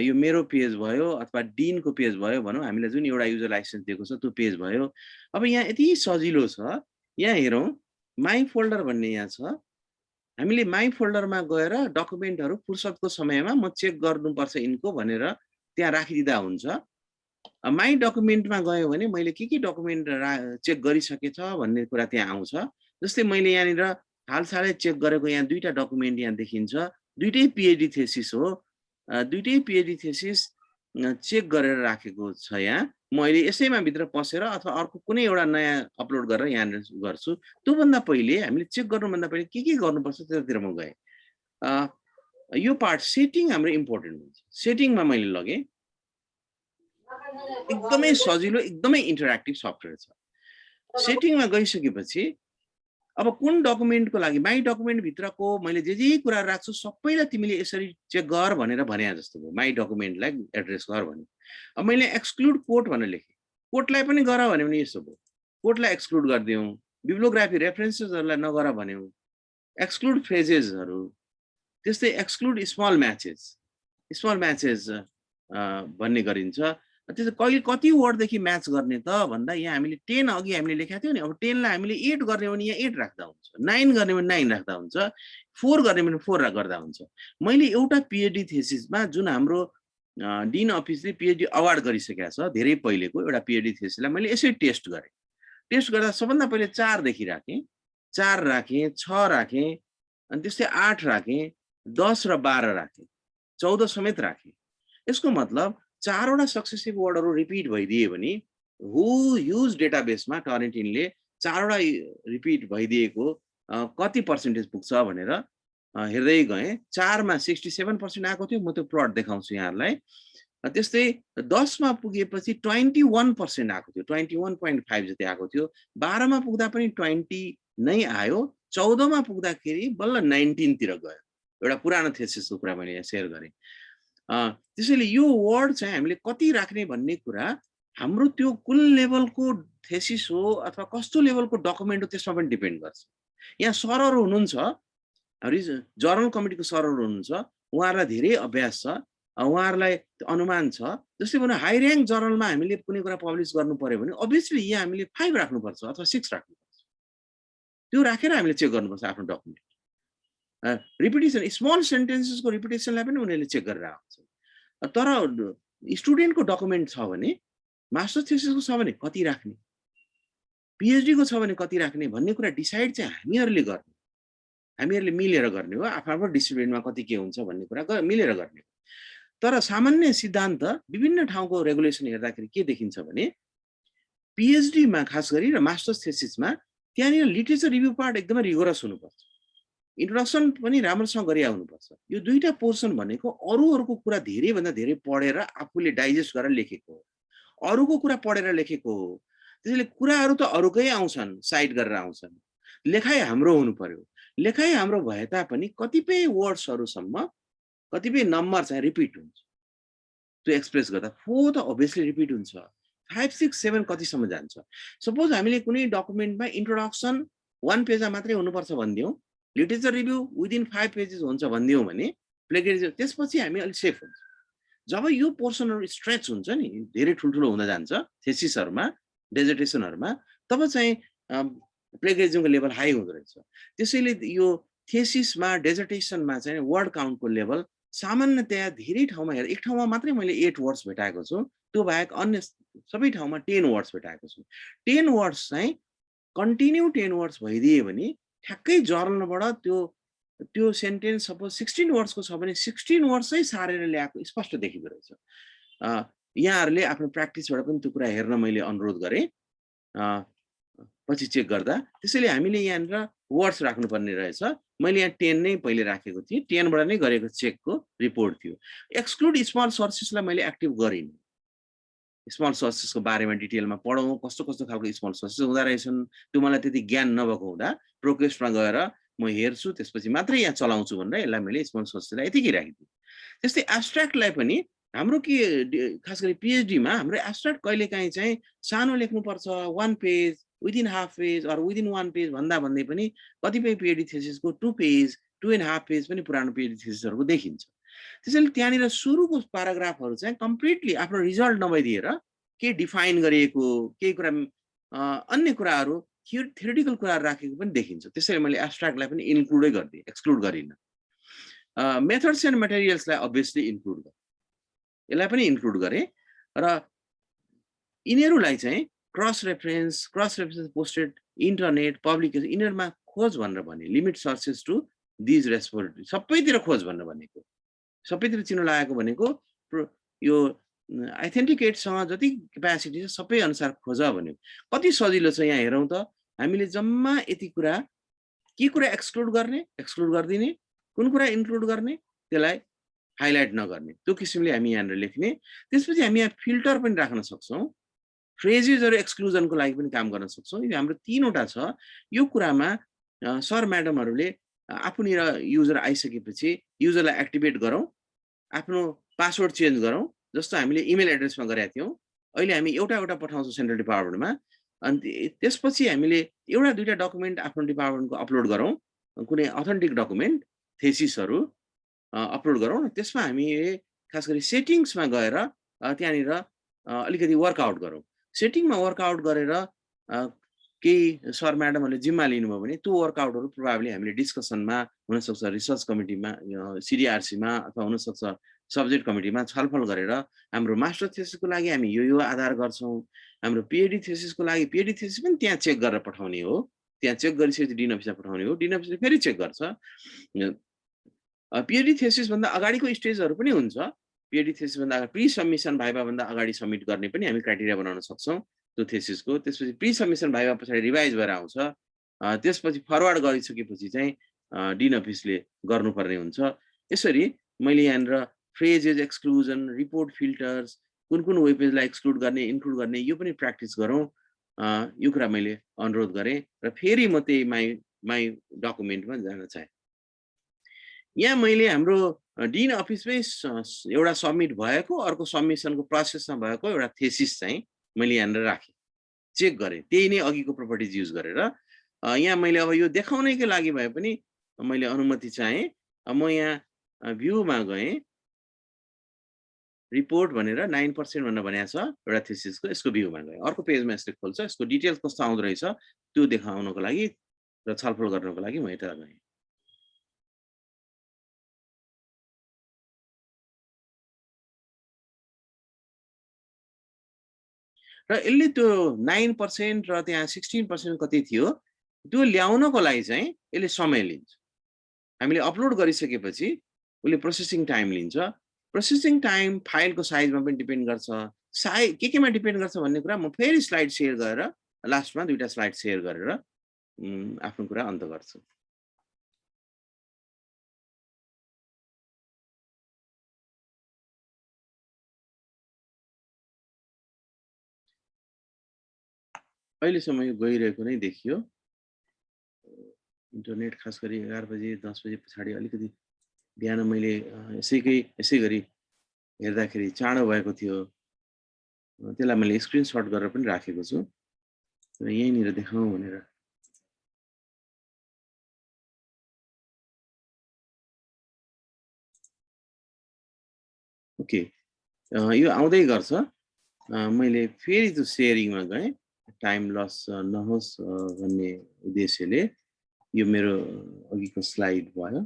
Speaker 5: यो मेरो पेज भयो अथवा डिनको पेज भयो भनौँ हामीलाई जुन एउटा युजर लाइसेन्स दिएको छ त्यो पेज भयो अब यहाँ यति सजिलो छ यहाँ हेरौँ माई फोल्डर भन्ने यहाँ छ हामीले माई फोल्डरमा गएर डकुमेन्टहरू फुर्सदको समयमा म चेक गर्नुपर्छ यिनको भनेर त्यहाँ राखिदिँदा हुन्छ माई डकुमेन्टमा गयो भने मैले के डकुमेन्ट चेक गरिसकेछ भन्ने कुरा त्यहाँ आउँछ जस्तै मैले यहाँनिर हालसालै चेक गरेको यहाँ दुईटा डकुमेन्ट यहाँ देखिन्छ दुईटै पिएचडी थेसिस हो दुईटै पिएचडी थेसिस चेक गरेर राखेको छ यहाँ। म अहिले यसैमा भित्र पसेर अथवा अर्को कुनै एउटा नयाँ अपलोड गरेर यहाँनिर गर्छु। त्योभन्दा पहिले हामीले चेक गर्नुभन्दा पहिले के गर्नुपर्छ त्यतातिर म गएँ। यो पार्ट सेटिङ हाम्रो इम्पोर्टेन्ट हुन्छ। सेटिङमा मैले लगेँ, एकदमै सजिलो एकदमै इन्टरेक्टिभ सफ्टवेयर छ। सेटिङमा गइसकेपछि अब कुन डकुमेन्टको लागि माई डकुमेन्ट भित्रको मैले जे कुरा राख्छु सबैलाई तिमीले यसरी चेक गर भनेर भने जस्तो भयो। माई डकुमेन्टलाई एड्रेस गर भने अब मैले एक्सक्लुड कोट भनेर लेखेँ, कोटलाई पनि गर भन्यो भने यसो भयो, कोटलाई एक्सक्लुड गरिदिउँ। बिब्लियोग्राफी रेफरेन्सेसहरूलाई नगर भन्यौँ, एक्सक्लुड फ्रेजेसहरू, त्यस्तै एक्सक्लुड स्मल म्याचेस भन्ने गरिन्छ। त्यसो कहिले कति वर्डदेखि म्याच गर्ने त भन्दा यहाँ हामीले 10 अघि हामीले लेखेका थियौँ नि, अब 10 लाई हामीले 8 गर्ने भने यहाँ 8 राख्दा हुन्छ, 9 गर्ने भने 9 राख्दा हुन्छ, 4 गर्ने भने 4 गर्दा हुन्छ। मैले एउटा पिएचडी थेसिसमा जुन हाम्रो डिन अफिसले पिएचडी अवार्ड गरिसकेका छ धेरै पहिलेको एउटा पिएचडी थेसिसलाई मैले यसरी टेस्ट गरेँ। टेस्ट गर्दा सबभन्दा पहिले 4 देखि राखेँ, 4 राखेँ, 6 राखेँ, अनि त्यस्तै 8 राखेँ, 10 र 12 राखेँ, 14 समेत राखेँ। यसको मतलब 4 वटा सक्सेसिभ वर्डहरू रिपिट भइदिए भने हु युज डेटाबेसमा टरेन्टिनले 4 वटा रिपिट भइदिएको कति पर्सेन्टेज पुग्छ भनेर हेर्दै गएँ। 4 मा 67% आएको थियो, म त्यो प्लट देखाउँछु यहाँहरूलाई। त्यस्तै 10 मा पुगेपछि 21% आएको थियो, 21.5 जति आएको थियो। 12 मा पुग्दा पनि 20 नै आयो, 14 मा पुग्दाखेरि बल्ल 19 तिर गयो। एउटा पुरानो थेसिसको कुरा मैले यहाँ सेयर गरेँ। त्यसैले यो वर्ड चाहिँ हामीले कति राख्ने भन्ने कुरा हाम्रो त्यो कुन लेभलको थेसिस हो अथवा कस्तो लेभलको डकुमेन्ट हो त्यसमा पनि डिपेन्ड गर्छ। यहाँ सरहरू हुनुहुन्छ, जर्नल कमिटीको सरहरू हुनुहुन्छ, उहाँहरूलाई धेरै अभ्यास छ, उहाँहरूलाई अनुमान छ। जस्तै भने हाई ऱ्याङ्क जर्नलमा हामीले कुनै कुरा पब्लिस गर्नु पर्यो भने अभियसली यहाँ हामीले 5 राख्नुपर्छ अथवा 6 राख्नुपर्छ। त्यो राखेर हामीले चेक गर्नुपर्छ आफ्नो डकुमेन्ट। रिपिटेसन, स्मल सेन्टेन्सेसको रिपिटेसनलाई पनि उनीहरूले चेक गरेर आउँछ। तर स्टुडेन्टको डकुमेन्ट छ भने, मास्टर्स थेसिसको छ भने कति राख्ने, पिएचडीको छ भने कति राख्ने भन्ने कुरा डिसाइड चाहिँ हामीहरूले गर्ने, हामीहरूले मिलेर गर्ने हो। आफ्नो डिसिप्लिनमा कति के हुन्छ भन्ने कुरा मिलेर गर्ने हो। तर सामान्य सिद्धान्त विभिन्न ठाउँको रेगुलेसन हेर्दाखेरि के देखिन्छ भने पिएचडीमा खास गरी र मास्टर्स थेसिसमा त्यहाँनिर लिटरेचर रिभ्यू पार्ट एकदमै रिगोरस हुनुपर्छ, इन्ट्रोडक्सन पनि राम्रोसँग गरि आउनुपर्छ। यो दुईटा पोर्सन भनेको अरूहरूको कुरा धेरैभन्दा धेरै पढेर आफूले डाइजेस्ट गरेर लेखेको हो, अरूको कुरा पढेर लेखेको हो। त्यसैले कुराहरू त अरूकै आउँछन्, साइड गरेर आउँछन्, लेखाइ हाम्रो हुनु पर्यो। लेखाइ हाम्रो भए तापनि कतिपय वर्ड्सहरूसम्म कतिपय नम्बर चाहिँ रिपिट हुन्छ। त्यो एक्सप्रेस गर्दा 4 त अभियसली रिपिट हुन्छ, 5, 6, 7 कतिसम्म जान्छ। सपोज हामीले कुनै डकुमेन्टमा इन्ट्रोडक्सन 1 पेजमा मात्रै हुनुपर्छ भनिदिउँ, लिटरेचर रिभ्यू विदिन 5 पेजेस हुन्छ भनिदिउँ भने प्लेगरिजम, त्यसपछि हामी अलिक सेफ हुन्छ। जब यो पोर्सनहरू स्ट्रेच हुन्छ नि, धेरै ठुल्ठुलो हुन जान्छ थेसिसहरूमा, डेजर्टेसनहरूमा, तब चाहिँ प्लेगरिजमको लेभल हाई हुँदो रहेछ। त्यसैले यो थेसिसमा डेजर्टेसनमा चाहिँ वर्ड काउन्टको लेभल सामान्यतया धेरै ठाउँमा हेर्दा, एक ठाउँमा मात्रै मैले 8 वर्ड्स भेटाएको छु, त्यो बाहेक अन्य सबै ठाउँमा 10 वर्ड्स भेटाएको छु। 10 वर्ड्स चाहिँ कन्टिन्यू 10 वर्ड्स भइदिए भने ठ्याक्कै जर्नलबाट त्यो सेन्टेन्स सपोज 16 वर्ड्सको छ भने 16 वर्ड्सै सारेर ल्याएको स्पष्ट देखिँदो रहेछ। यहाँहरूले आफ्नो प्र्याक्टिसबाट पनि त्यो कुरा हेर्न मैले अनुरोध गरेँ पछि चेक गर्दा। त्यसैले हामीले यहाँनिर वर्ड्स राख्नुपर्ने रहेछ। मैले यहाँ 10 नै पहिले राखेको थिएँ, 10 बाट नै गरेको चेकको रिपोर्ट थियो। एक्सक्लुड स्मल सोर्सेसलाई मैले एक्टिभ गरिनँ। स्मल सोर्सेसको बारेमा डिटेलमा पढौँ, कस्तो कस्तो खालको स्मल सोर्सेस हुँदो रहेछन्, त्यो मलाई त्यति ज्ञान नभएको हुँदा प्रोक्वेस्टमा गएर म हेर्छु, त्यसपछि मात्रै यहाँ चलाउँछु भनेर यसलाई मैले स्मल सोर्सेसलाई यतिकै राखिदिएँ। त्यस्तै एब्स्ट्र्याक्टलाई पनि हाम्रो के खास गरी पिएचडीमा हाम्रो एब्स्ट्र्याक्ट कहिलेकाहीँ चाहिँ सानो लेख्नुपर्छ, 1 page, within half page or within 1 page भन्दै पनि कतिपय पिएचडी थेसिसको 2 पेज, 2.5 पेज पनि पुरानो पिएचडी थेसिसहरूको देखिन्छ। त्यसैले त्यहाँनिर सुरुको प्याराग्राफहरू चाहिँ कम्प्लिटली आफ्नो रिजल्ट नभइदिएर के डिफाइन गरिएको, केही कुरा अन्य कुराहरू थ्योरिटिकल कुराहरू राखेको पनि देखिन्छ। त्यसैले मैले एब्स्ट्र्याक्टलाई पनि इन्क्लुडै गरिदिएँ, एक्सक्लुड गरिनँ। मेथड्स एन्ड मेटेरियल्सलाई अभियसली इन्क्लुड गरेँ, यसलाई पनि इन्क्लुड गरेँ। र यिनीहरूलाई चाहिँ cross reference posted, internet, publication, यिनीहरूमा खोज भनेर भने, लिमिट सर्चेस टु दिज रेस्पोजिटरी, सबैतिर खोज भनेर भनेको। सबैतिर चिनो लगाएको भनेको यो एथेन्टिकेटसँग जति क्यापासिटी छ सबै अनुसार खोज भन्यो। कति सजिलो छ यहाँ हेरौँ त। हामीले जम्मा यति कुरा के कुरा एक्सक्लुड गर्ने, एक्सक्लुड गरिदिने, कुन कुरा इन्क्लुड गर्ने, त्यसलाई हाइलाइट नगर्ने, त्यो किसिमले हामी यहाँनिर लेख्ने। त्यसपछि हामी यहाँ फिल्टर पनि राख्न सक्छौँ, फ्रेजेसहरू एक्सक्लुजनको लागि पनि काम गर्न सक्छौँ। यो हाम्रो 3वटा छ। यो कुरामा सर म्याडमहरूले आफूनिर युजर आइसकेपछि युजरलाई एक्टिभेट गरौँ, आफ्नो पासवर्ड चेन्ज गरौँ। जस्तो हामीले इमेल एड्रेसमा गरेका थियौँ, अहिले हामी एउटा पठाउँछौँ सेन्ट्रल डिपार्टमेन्टमा। अनि त्यसपछि हामीले एउटा दुईटा डकुमेन्ट आफ्नो डिपार्टमेन्टको अपलोड गरौँ, कुनै अथेन्टिक डकुमेन्ट थेसिसहरू अपलोड गरौँ। त्यसमा हामी खास गरी सेटिङ्समा गएर त्यहाँनिर अलिकति वर्कआउट गरौँ। सेटिङमा वर्कआउट गरेर केही सर म्याडमहरूले जिम्मा लिनुभयो भने त्यो वर्कआउटहरू प्रोभाबली हामीले डिस्कसनमा, हुनसक्छ रिसर्च कमिटीमा, सिडिआरसीमा, अथवा हुनसक्छ सब्जेक्ट कमिटीमा छलफल गरेर हाम्रो मास्टर थेसिसको लागि हामी यो आधार गर्छौँ, हाम्रो पिएचडी थेसिसको लागि पिएचडी थेसिस पनि त्यहाँ चेक गरेर पठाउने हो। त्यहाँ चेक गरिसकेपछि डिन अफिसमा पठाउने हो, डिन अफिसले फेरि चेक गर्छ। पिएचडी थेसिसभन्दा अगाडिको स्टेजहरू पनि हुन्छ। पिएचडी थेसिसभन्दा अगाडि प्री सबमिसन भाइभाभन्दा अगाडि सब्मिट गर्ने पनि हामी क्राइटेरिया बनाउन सक्छौँ त्यो थेसिसको। त्यसपछि प्री सबमिसन भाइभा पछाडि रिभाइज भएर आउँछ। त्यसपछि फरवर्ड गरिसकेपछि चाहिँ डिन अफिसले गर्नुपर्ने हुन्छ। यसरी मैले यहाँनिर फ्रेजेस एक्सक्लुजन, रिपोर्ट फिल्टर्स, कुन वेब पेजलाई एक्सक्लुड गर्ने, इन्क्लुड गर्ने, यो पनि प्र्याक्टिस गरौँ। यो कुरा मैले अनुरोध गरेँ र फेरि म त्यही माई डकुमेन्टमा जान चाहेँ। यहाँ मैले हाम्रो डिन अफिसमै एउटा सबमिट भएको, अर्को सबमिसनको प्रोसेसमा भएको एउटा थेसिस चाहिँ मैले यहाँनिर राखेँ, चेक गरेँ। त्यही नै अघिको प्रोपर्टिज युज गरेर यहाँ मैले अब यो देखाउनैको लागि भए पनि मैले अनुमति चाहेँ। म यहाँ भ्यूमा गएँ, रिपोर्ट भनेर 9% भनेर भनेको छ एउटा थेसिसको, यसको भ्यूमा गएँ। अर्को पेजमा यसले खोल्छ, यसको डिटेल्स कस्तो आउँदो रहेछ त्यो देखाउनको लागि र छलफल गर्नको लागि म यता गएँ। र यसले त्यो 9% र त्यहाँ 16% कति थियो त्यो ल्याउनको लागि चाहिँ यसले समय लिन्छ। हामीले अपलोड गरिसकेपछि उसले प्रोसेसिङ टाइम लिन्छ। प्रोसेसिङ टाइम फाइलको साइजमा पनि डिपेन्ड गर्छ, केमा डिपेन्ड गर्छ भन्ने कुरा म फेरि स्लाइड सेयर गरेर लास्टमा 2टा स्लाइड सेयर गरेर आफ्नो कुरा अन्त गर्छु। अहिलेसम्म यो गइरहेको नै देखियो। इन्टरनेट खास गरी 11 बजे 10 बजे पछाडि अलिकति बिहान मैले यसै गरी हेर्दाखेरि चाँडो भएको थियो, त्यसलाई मैले स्क्रिनसट गरेर पनि राखेको छु र यहीँनिर देखाउँ भनेर। ओके, यो आउँदै गर्छ। मैले फेरि त्यो सेयरिङमा गएँ, टाइम लस नहोस् भन्ने उद्देश्यले। यो मेरो अघिको स्लाइड भयो।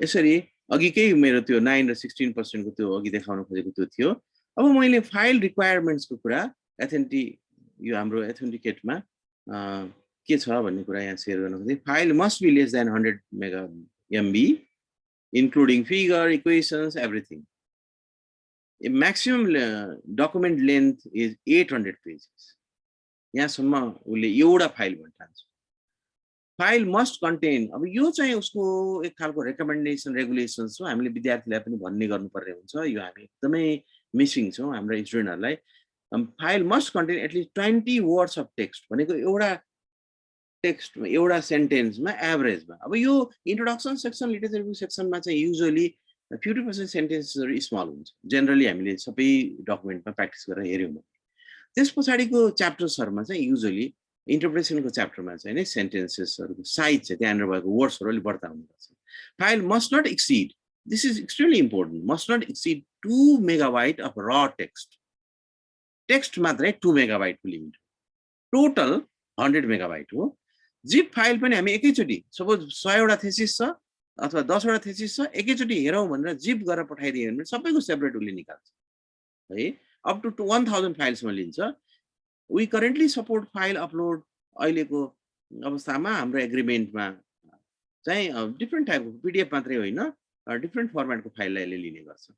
Speaker 5: यसरी अघिकै मेरो त्यो 9 र 16% को त्यो अघि देखाउन खोजेको त्यो थियो। अब मैले फाइल रिक्वायरमेन्ट्सको कुरा यो हाम्रो एथेन्टिकेटमा के छ भन्ने कुरा यहाँ सेयर गर्न खोजेँ। File must be less than 100 MB including figure, equations, everything. A maximum document length is 800 pages. यहाँसम्म उसले एउटा फाइल भन्न चाहन्छ। फाइल मस्ट कन्टेन, अब यो चाहिँ उसको एक खालको रेकमेन्डेसन रेगुलेसन्स हो। हामीले विद्यार्थीलाई पनि भन्ने गर्नुपर्ने हुन्छ, यो हामी एकदमै मिसिङ छौँ हाम्रो स्टुडेन्टहरूलाई। File must contain at least 20 words of text भनेको एउटा टेक्स्टमा एउटा सेन्टेन्समा एभरेजमा। अब यो इन्ट्रोडक्सन सेक्सन लिटरेचर रिभ्यू सेक्सनमा चाहिँ युजुअली 50% सेन्टेन्सेसहरू स्मल हुन्छ। जेनरली हामीले सबै डकुमेन्टमा प्र्याक्टिस गरेर हेऱ्यौँ भने त्यस पछाडिको च्याप्टर्सहरूमा चाहिँ युजुअली इन्टरप्रिटेसनको च्याप्टरमा चाहिँ नै सेन्टेन्सेसहरूको साइज चाहिँ त्यहाँनिर भएको वर्ड्सहरू अलिक बढ्ता हुनुपर्छ। File must not exceed, this is extremely important, must not exceed 2 megabyte of र टेक्स्ट मात्रै 2 मेगाबाइटको लिमिट, टोटल 100 मेगाबाइट हो। जिप फाइल पनि हामी एकैचोटि सपोज 100वटा थेसिस छ अथवा 10वटा थेसिस छ, एकैचोटि हेरौँ भनेर जिप गरेर पठाइदियो भने सबैको सेपरेट उसले निकाल्छ है। अप टु 1000 फाइल्समा लिन्छ। We currently support file upload. अहिलेको अवस्थामा हाम्रो एग्रिमेन्टमा चाहिँ डिफ्रेन्ट टाइपको PDF मात्रै होइन डिफ्रेन्ट फर्मेटको फाइललाई लिने गर्छ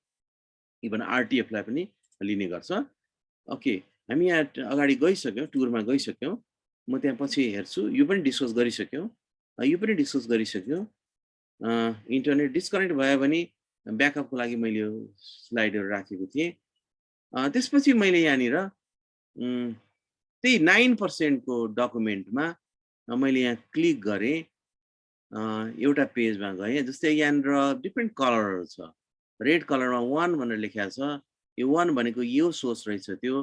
Speaker 5: इभन RTF लाई पनि लिने गर्छ ओके हामी यहाँ अगाडि गइसक्यौँ टुरमा गइसक्यौँ म त्यहाँ पछि हेर्छु यो पनि डिस्कस गरिसक्यौँ यो पनि डिस्कस गरिसक्यौँ इन्टरनेट डिस्कनेक्ट भयो भने ब्याकअपको लागि मैले यो स्लाइडहरू राखेको थिएँ त्यसपछि मैले यहाँनिर त्यही 9% को डकुमेन्टमा मैले यहाँ क्लिक गरेँ एउटा पेजमा गएँ जस्तै यहाँनिर डिफ्रेन्ट कलरहरू छ रेड कलरमा 1 भनेर लेखेको छ यो 1 भनेको यो सोर्स रहेछ त्यो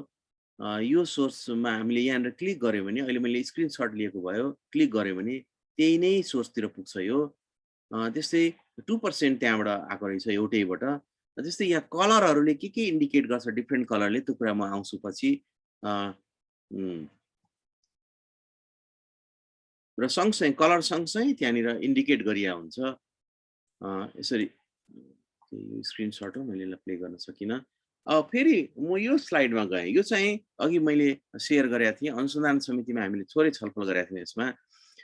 Speaker 5: यो सोर्समा हामीले यहाँनिर क्लिक गऱ्यो भने अहिले मैले स्क्रिनसट लिएको भयो क्लिक गऱ्यो भने त्यही नै सोर्सतिर पुग्छ यो त्यस्तै 2% त्यहाँबाट आएको रहेछ एउटैबाट जस्तै यहाँ कलरहरूले के इन्डिकेट गर्छ डिफ्रेन्ट कलरले त्यो कुरा म आउँछु पछि र सँगसँगै कलर सँगसँगै त्यहाँनिर इन्डिकेट गरिया हुन्छ यसरी स्क्रिनसट हो मैले प्ले गर्न सकिनँ फेरि म यो स्लाइडमा गएँ यो चाहिँ अघि मैले सेयर गरेका थिएँ अनुसन्धान समितिमा हामीले थोरै छलफल गरेका थियौँ यसमा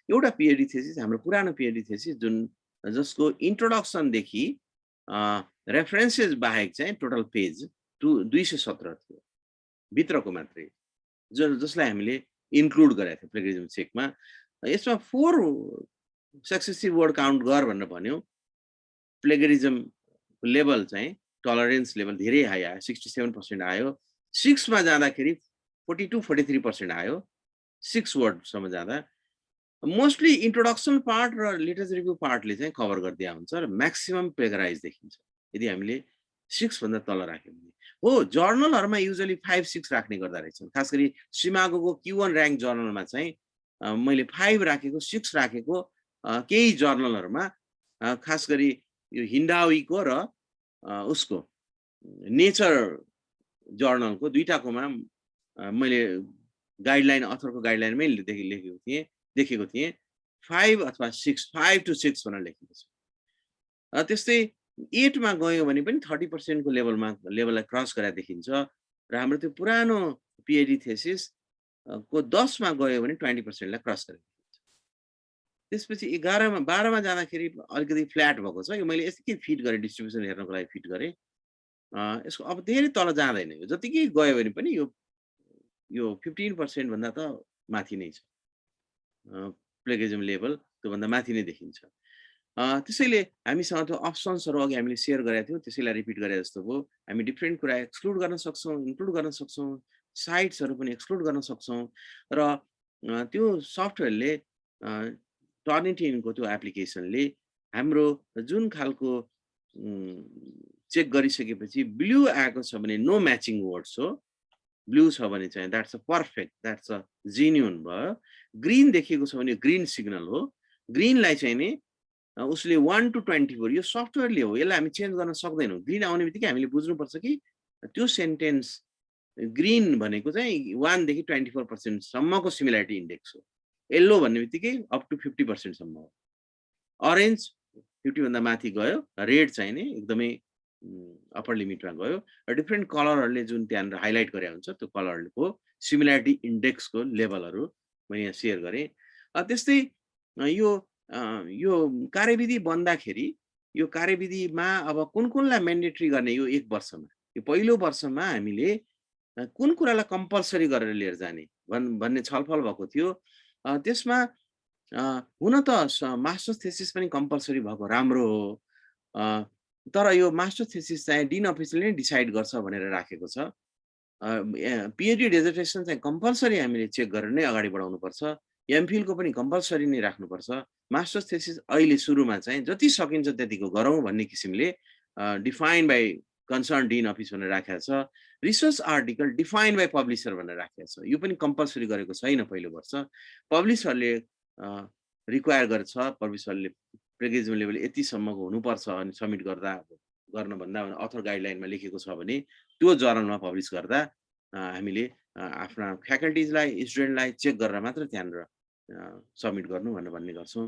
Speaker 5: एउटा PhD थेसिस हाम्रो पुरानो PhD थेसिस जुन जसको इन्ट्रोडक्सनदेखि रेफरेन्सेस बाहेक चाहिँ टोटल पेज 217 थियो भित्रको मात्रै जसलाई हामीले इन्क्लुड गरेका थियौँ प्लेगरिजम चेकमा यसमा 4 सक्सेसिभ वर्ड काउन्ट गर भनेर भन्यो प्लेगरिजम लेभल चाहिँ टलरेन्स लेभल धेरै हाई आयो 67% आयो 6 मा जाँदाखेरि 42-43% आयो 6 वर्डसम्म जाँदा मोस्टली इन्ट्रोडक्सन पार्ट र लिटरेचर रिभ्यू पार्टले चाहिँ कभर गरिदिया हुन्छ र म्याक्सिमम प्लेगराइज देखिन्छ यदि हामीले 6 भन्दा तल राख्यौँ भने हो जर्नलहरुमा युजुअली 5-6 राख्ने गर्दा रहेछ खास गरी सिमागोको Q1 र्याङ्क जर्नलमा चाहिँ मैले 5 राखेको 6 राखेको केही जर्नलहरुमा खास गरी यो हिन्डावीको र उसको नेचर जर्नलको दुईटाकोमा मैले गाइडलाइन अथरको गाइडलाइनमै देखेको थिएँ 5 अथवा 6 5 to 6 भनेर लेखेको छ त्यस्तै 8 मा गयो भने पनि 30% को लेभललाई क्रस गरेर देखिन्छ र हाम्रो त्यो पुरानो PhD थेसिस को 10 मा गयो भने 20% लाई क्रस गरेर देखिन्छ त्यसपछि 11 मा 12 मा जाँदाखेरि अलिकति फ्ल्याट भएको छ यो मैले यसकै फिट गरे डिस्ट्रिब्युसन हेर्नको लागि फिट गरे यसको अब धेरै तल जाँदैन यो जतिकै गयो भने पनि यो 15% भन्दा त माथि नै छ प्लेगरिजम लेभल त्यो भन्दा माथि नै देखिन्छ त्यसैले हामीसँग त्यो अप्सन्सहरु अघि हामीले शेयर गरेका थियौं त्यसैलाई रिपिट गरे जस्तो भयो हामी डिफरेन्ट कुरा एक्सक्लुड गर्न सक्छौं इन्क्लुड गर्न सक्छौं साइट्सहरु पनि एक्सक्लुड गर्न सक्छौं र त्यो सफ्टवेयरले टर्निटिनको त्यो एप्लिकेसनले हाम्रो जुन खालको चेक गरिसकेपछि ब्लू आएको छ भने नो म्याचिङ वर्ड्स हो ब्लू छ भने चाहिँ that's a perfect that's a genuine भयो ग्रीन देखिएको छ भने ग्रीन सिग्नल हो ग्रीनलाई चाहिँ नि उसले 1 to 24 यो सफ्टवेयरले हो यसलाई हामी चेन्ज गर्न सक्दैनौं ग्रीन आउने बित्तिकै हामीले बुझ्नुपर्छ कि त्यो सेन्टेन्स ग्रीन भनेको चाहिँ 1 देखि 24% सम्मको सिमिल्यारिटी इन्डेक्स हो येलो भन्ने बित्तिकै अप टु 50% सम्म हो ऑरेन्ज 50 भन्दा माथि गयो रेड चाहिँ नि एकदमै अप्पर लिमिटमा गयो र डिफरेन्ट कलरहरुले जुन त्यहाँ हाइलाइट गरे हुन्छ त्यो कलरहरुको सिमिल्यारिटी इन्डेक्सको लेभलहरु मैले यहाँ शेयर गरे त्यस्तै यो कार्यविधि बन्दाखेरि यो कार्यविधिमा अब कुनलाई म्यान्डेटरी गर्ने यो 1 वर्षमा यो पहिलो वर्षमा हामीले कुन कुरालाई कम्पल्सरी गरेर लिएर जाने भन्ने छलफल भएको थियो त्यसमा हुन त मास्टर्स थेसिस पनि कम्पल्सरी भएको राम्रो हो तर यो मास्टर्स थेसिस चाहिँ डिन अफिसले नै डिसाइड गर्छ भनेर राखेको छ PhD डेजर्टेसन चाहिँ कम्पल्सरी हामीले चेक गरेर नै अगाडि बढाउनु पर्छ एमफिल को पनि कम्पल्सरी नै राख्नु पर्छ मास्टर्स थेसिस अहिले सुरुमा चाहिँ जति सकिन्छ त्यतिको गरौँ भन्ने किसिमले define by concern dean office भनेर राखेको छ research article define by publisher भनेर राखेको छ यो पनि कम्पल्सरी गरेको छैन पहिलो वर्ष पब्लिशरले रिक्वायर गर्छ पब्लिशरले प्लेगरिजम लेभल यति सम्मको हुनुपर्छ अनि सबमिट गर्न भन्दा अथर गाइडलाइनमा लेखेको छ भने त्यो जर्नलमा पब्लिश गर्दा हामीले आफ्ना फ्याकल्टीजलाई स्टुडेन्टलाई चेक गरेर मात्र त्यहाँनिर सबमिट गर्नु भनेर भन्ने गर्छौं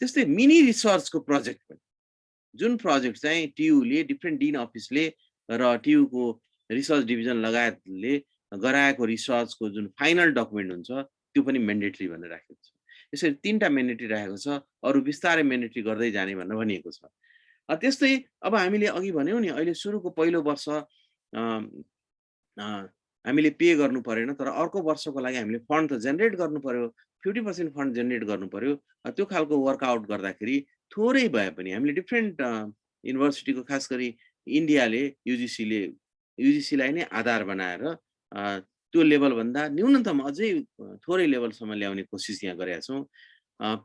Speaker 5: त्यस्तै मिनी रिसर्चको प्रोजेक्ट पनि जुन प्रोजेक्ट चाहिँ टियुले डिफरेन्ट डिन अफिसले र टियुको रिसर्च डिभिजन लगायतले गराएको रिसर्चको जुन फाइनल डकुमेन्ट हुन्छ त्यो पनि म्यान्डेटरी भनेर राखेको छ यसरी 3टा म्यान्डेटरी राखेको छ, अरू बिस्तारै म्यान्डेटरी गर्दै जाने भनेर भनिएको छ। त्यस्तै अब हामीले अघि भन्यौँ नि अहिले सुरुको पहिलो वर्ष हामीले पे गर्नु परेन, तर अर्को वर्षको लागि हामीले फन्ड त जेनेरेट गर्नु पर्यो, 50% फन्ड जेनेरेट गर्नु पर्यो। त्यो खालको वर्कआउट गर्दाखेरि थोरै भए पनि हामीले डिफ्रेन्ट युनिभर्सिटीको खास गरी इन्डियाले युजिसीलाई नै आधार बनाएर त्यो लेभलभन्दा न्यूनतम अझै थोरै लेभलसम्म ल्याउने कोसिस यहाँ गरेका छौँ।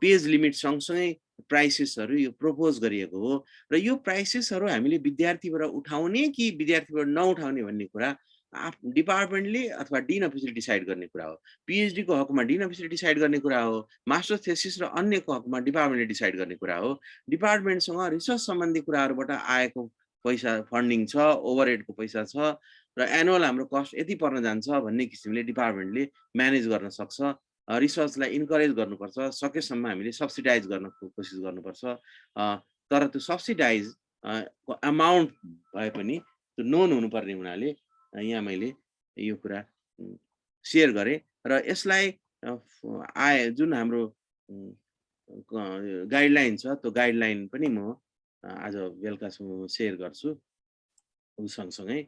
Speaker 5: पेज लिमिट सँगसँगै प्राइसेसहरू यो प्रपोज गरिएको हो र यो प्राइसेसहरू हामीले विद्यार्थीबाट उठाउने कि विद्यार्थीबाट नउठाउने भन्ने कुरा डिपार्टमेन्टले अथवा डिन अफिसले डिसाइड गर्ने कुरा हो। पिएचडी को हकमा डिन अफिसले डिसाइड गर्ने कुरा हो, मास्टर्स थेसिस र अन्यको हकमा डिपार्टमेन्टले डिसाइड गर्ने कुरा हो। डिपार्टमेन्टसँग रिसर्च सम्बन्धी कुराहरूबाट आएको पैसा फन्डिङ छ, ओभरहेडको पैसा छ र एनुअल हाम्रो कस्ट यति पर्न जान्छ भन्ने किसिमले डिपार्टमेन्टले म्यानेज गर्न सक्छ। रिसर्चलाई इन्करेज गर्नुपर्छ, सकेसम्म हामीले सब्सिडाइज गर्न कोसिस गर्नुपर्छ। तर त्यो सब्सिडाइज अमाउन्ट भए पनि त्यो नोन हुनुपर्ने हुनाले यहाँ मैले यो कुरा सेयर गरेँ र यसलाई जुन हाम्रो गाइडलाइन छ त्यो गाइडलाइन पनि म आज बेलुकासम्म सेयर गर्छु सँगसँगै।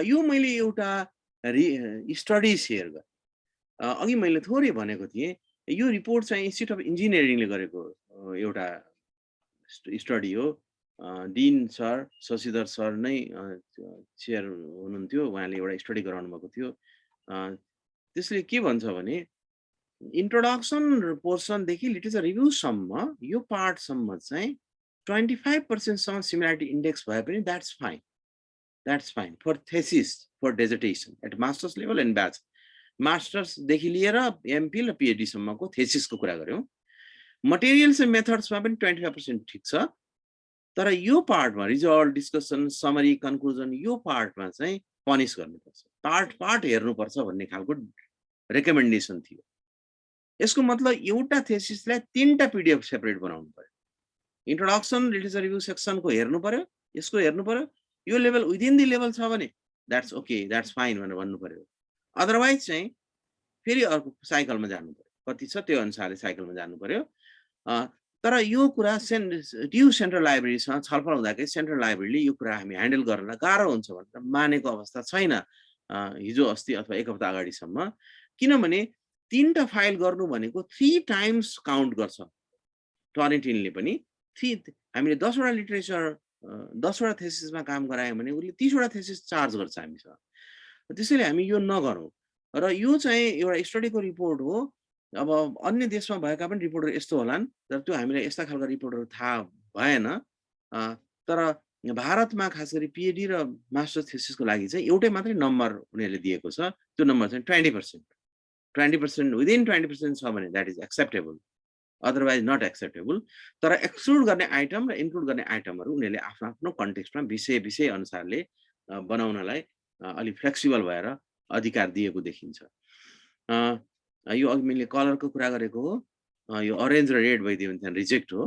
Speaker 5: यो मैले एउटा स्टडी सेयर गरेँ। अघि मैले थोरै भनेको थिएँ, यो रिपोर्ट चाहिँ इन्स्टिट्युट अफ इन्जिनियरिङले गरेको एउटा स्टडी हो। डिन सर शशिधर सर नै चेयर हुनुहुन्थ्यो, उहाँले एउटा स्टडी गराउनु भएको थियो। त्यसले के भन्छ भने इन्ट्रोडक्सन पोर्सनदेखि लिटरेचर रिभ्यूसम्म यो पार्टसम्म चाहिँ 25% सम्म सिमिलारिटी इन्डेक्स भए पनि that's fine for thesis for dissertation at masters level and batch. मास्टर्सदेखि लिएर एमफिल र पिएचडीसम्मको थेसिसको कुरा गऱ्यौँ। मटेरियल्स एन्ड मेथड्समा पनि 25% ठिक छ, तर यो पार्टमा रिजल्ट डिस्कसन समरी कन्क्लुजन यो पार्टमा चाहिँ पनिस गर्नुपर्छ, पार्ट हेर्नुपर्छ भन्ने खालको रेकमेन्डेसन थियो। यसको मतलब एउटा थेसिसलाई 3टा पिडिएफ सेपरेट बनाउनु पर्यो। इन्ट्रोडक्सन लिटरेचर रिभ्यू सेक्सनको हेर्नु पर्यो, यसको हेर्नु पर्यो, यो लेभल विदिन दि लेभल छ भने द्याट्स ओके द्याट्स फाइन भनेर भन्नु पर्यो। अदरवाइज चाहिँ फेरि अर्को साइकलमा जानु पर्यो, कति छ त्यो अनुसारले साइकलमा जानु पर्यो। तर यो कुरा ड्यू सेन्ट्रल लाइब्रेरीसँग छलफल हुँदाखेरि सेन्ट्रल लाइब्रेरीले यो कुरा हामी ह्यान्डल गर्न गाह्रो हुन्छ भनेर मानेको अवस्था छैन हिजो अस्ति अथवा एक हप्ता अगाडिसम्म। किनभने 3टा फाइल गर्नु भनेको 3 टाइम्स काउन्ट गर्छ। टर्निटिनले पनि हामीले 10वटा लिटरेचर 10वटा थेसिसमा काम गरायौँ भने उसले 30वटा थेसिस चार्ज गर्छ हामीसँग। त्यसैले हामी यो नगरौँ र यो चाहिँ एउटा स्टडीको रिपोर्ट हो। अब अन्य देशमा भएका पनि रिपोर्टहरू यस्तो होलान्, तर त्यो हामीलाई यस्ता खालका रिपोर्टहरू थाहा भएन। तर भारतमा खास गरी पिएचडी र मास्टर्स थेसिसको लागि चाहिँ एउटै मात्रै नम्बर उनीहरूले दिएको छ, त्यो नम्बर चाहिँ 20%। 20% विदिन 20% छ भने that is acceptable, otherwise not acceptable. तर एक्सक्लुड गर्ने आइटम र इन्क्लुड गर्ने आइटमहरू उनीहरूले आफ्नो आफ्नो कन्टेक्स्टमा विषय अनुसारले बनाउनलाई अलिक फ्लेक्सिबल भएर अधिकार दिएको देखिन्छ। यो अघि मैले कलरको कुरा गरेको हो, यो अरेन्ज र रेड भइदियो भने त्यहाँ रिजेक्ट हो।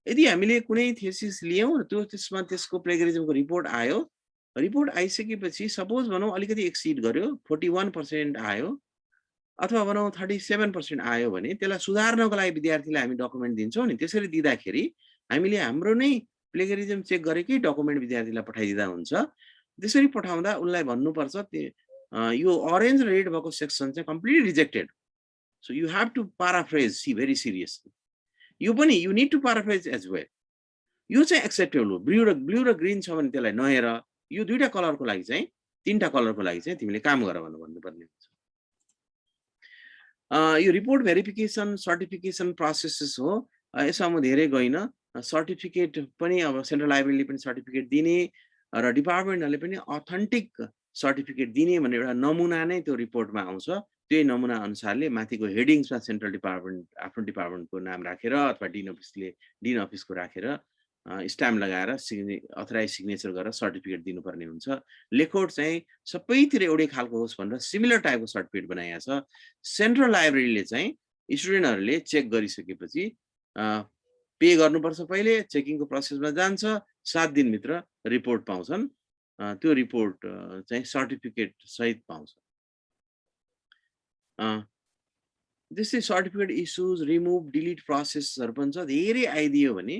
Speaker 5: यदि हामीले कुनै थेसिस लियौँ र त्यसमा त्यसको प्लेगरिजमको रिपोर्ट आयो, रिपोर्ट आइसकेपछि सपोज भनौँ अलिकति एक्सिड गर्यो, 41% आयो अथवा भनौँ 37% आयो भने त्यसलाई सुधार्नको लागि विद्यार्थीलाई हामी डकुमेन्ट दिन्छौँ नि। त्यसरी दिँदाखेरि हामीले हाम्रो नै प्लेगरिजम चेक गरेकै डकुमेन्ट विद्यार्थीलाई पठाइदिँदा हुन्छ। त्यसरी पठाउँदा उसलाई भन्नुपर्छ यो अरेन्ज र रेड भएको सेक्सन चाहिँ completely rejected, so you have to paraphrase very seriously. यो पनि you need to paraphrase as well. यो चाहिँ एक्सेप्टेबल हो। ब्लू र ग्रिन छ भने त्यसलाई नहेर, यो 2टा कलरको लागि चाहिँ 3टा कलरको लागि चाहिँ तिमीले काम गर भन्नुपर्ने हुन्छ। यो रिपोर्ट भेरिफिकेसन सर्टिफिकेसन प्रोसेसेस हो। यसमा म धेरै गइनँ। सर्टिफिकेट पनि अब सेन्ट्रल लाइब्रेरीले पनि सर्टिफिकेट दिने र डिपार्टमेन्टहरूले पनि अथेन्टिक सर्टिफिकेट दिने भन्ने एउटा नमुना नै त्यो रिपोर्टमा आउँछ। त्यही नमुना अनुसारले माथिको हेडिङ्समा सेन्ट्रल डिपार्टमेन्ट आफ्नो डिपार्टमेन्टको नाम राखेर अथवा डिन अफिसको राखेर स्ट्याम्प लगाएर अथराइज सिग्नेचर गरेर सर्टिफिकेट दिनुपर्ने हुन्छ। लेखोट चाहिँ सबैतिर एउटै खालको होस् भनेर सिमिलर टाइपको सर्टिफिकेट बनाएको छ। सेन्ट्रल लाइब्रेरीले चाहिँ स्टुडेन्टहरूले चेक गरिसकेपछि पे गर्नुपर्छ, पहिले चेकिङको प्रोसेसमा जान्छ, 7 दिनभित्र रिपोर्ट पाउँछन्। त्यो रिपोर्ट चाहिँ सर्टिफिकेट सहित पाउँछ। त्यस्तै सर्टिफिकेट इस्युज रिमुभ डिलिट प्रोसेसहरू पनि छ, धेरै आइदियो भने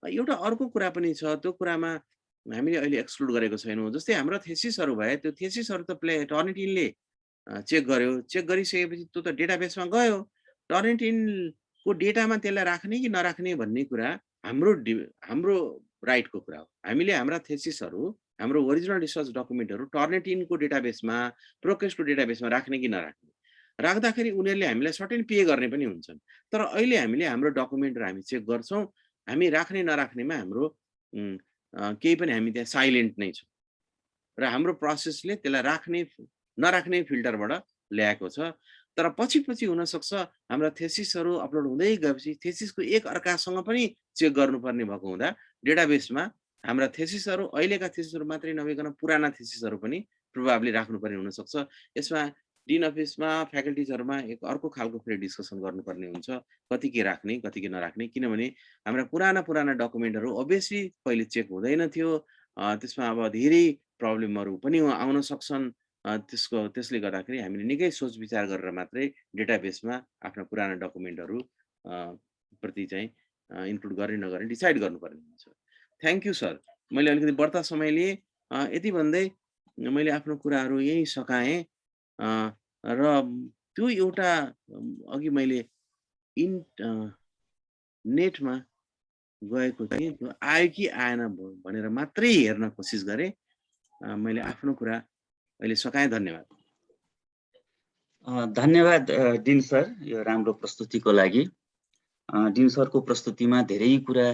Speaker 5: एउटा अर्को कुरा पनि छ, त्यो कुरामा हामीले अहिले एक्सक्लुड गरेको छैनौँ। जस्तै हाम्रो थेसिसहरू भए, त्यो थेसिसहरू त टर्निटिनले चेक गर्यो, चेक गरिसकेपछि त्यो त डेटाबेसमा गयो। टर्निटिनको डेटामा त्यसलाई राख्ने कि नराख्ने भन्ने कुरा हाम्रो राइटको कुरा हो। हामीले हाम्रा थेसिसहरू, हाम्रो ओरिजिनल रिसर्च डकुमेन्टहरू टर्निटिनको डेटाबेसमा, प्रोकेसको डेटाबेसमा राख्ने कि नराख्ने, राख्दाखेरि उनीहरूले हामीलाई सर्टेन पे गर्ने पनि हुन्छन्। तर अहिले हामीले हाम्रो डकुमेन्टहरू हामी चेक गर्छौँ, हामी राख्ने नराख्नेमा हाम्रो केही पनि हामी त्यहाँ साइलेन्ट नै छौँ र हाम्रो प्रोसेसले त्यसलाई राख्ने नराख्ने फिल्टरबाट ल्याएको छ। तर पछि हुनसक्छ हाम्रा थेसिसहरू अपलोड हुँदै गएपछि थेसिसको एक अर्कासँग पनि चेक गर्नुपर्ने भएको हुँदा डेटाबेसमा हाम्रा थेसिसहरू, अहिलेका थेसिसहरू मात्रै नभइकन पुराना थेसिसहरू पनि प्रोबाब्ली राख्नुपर्ने हुनसक्छ। यसमा डिन अफिसमा, फ्याकल्टिजहरूमा एक अर्को खालको फेरि डिस्कसन गर्नुपर्ने हुन्छ, कति के राख्ने कति के नराख्ने। किनभने हाम्रा पुराना डकुमेन्टहरू अभियसली पहिले चेक हुँदैन थियो, त्यसमा अब धेरै प्रब्लमहरू पनि आउन सक्छन्। त्यसले गर्दाखेरि हामीले निकै सोच विचार गरेर मात्रै डेटाबेसमा आफ्ना पुराना डकुमेन्टहरू प्रति चाहिँ इन्क्लुड गर्ने नगर्ने डिसाइड गर्नुपर्ने हुन्छ। Thank you sir. मैले अलिकति बढ्ता समय लिएँ, यति भन्दै मैले आफ्नो कुराहरू यहीँ सकाएँ। र त्यो एउटा अघि मैले नेटमा गएको थिएँ, त्यो आयो कि आएन भनेर मात्रै हेर्न कोसिस गरेँ। मैले आफ्नो कुरा अहिले सकाएँ। धन्यवाद।
Speaker 3: धन्यवाद डिन सर, यो राम्रो प्रस्तुतिको लागि। डिन सरको प्रस्तुतिमा धेरै कुरा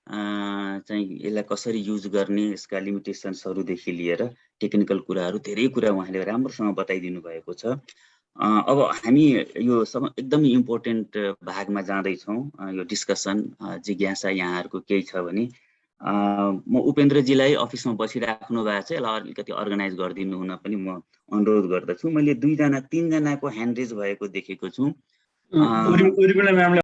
Speaker 3: चाहिँ यसलाई कसरी युज गर्ने, यसका लिमिटेसन्सहरूदेखि लिएर टेक्निकल कुराहरू, धेरै कुरा उहाँले राम्रोसँग बताइदिनु भएको छ। अब हामी यो एकदमै इम्पोर्टेन्ट भागमा जाँदैछौँ। यो डिस्कसन जिज्ञासा यहाँहरूको केही छ भने म उपेन्द्रजीलाई अफिसमा बसिराख्नु भएको छ, यसलाई अलिकति अर्गनाइज गरिदिनु हुन पनि म अनुरोध गर्दछु। मैले 2-3जनाको ह्यान्ड रेज भएको देखेको छु।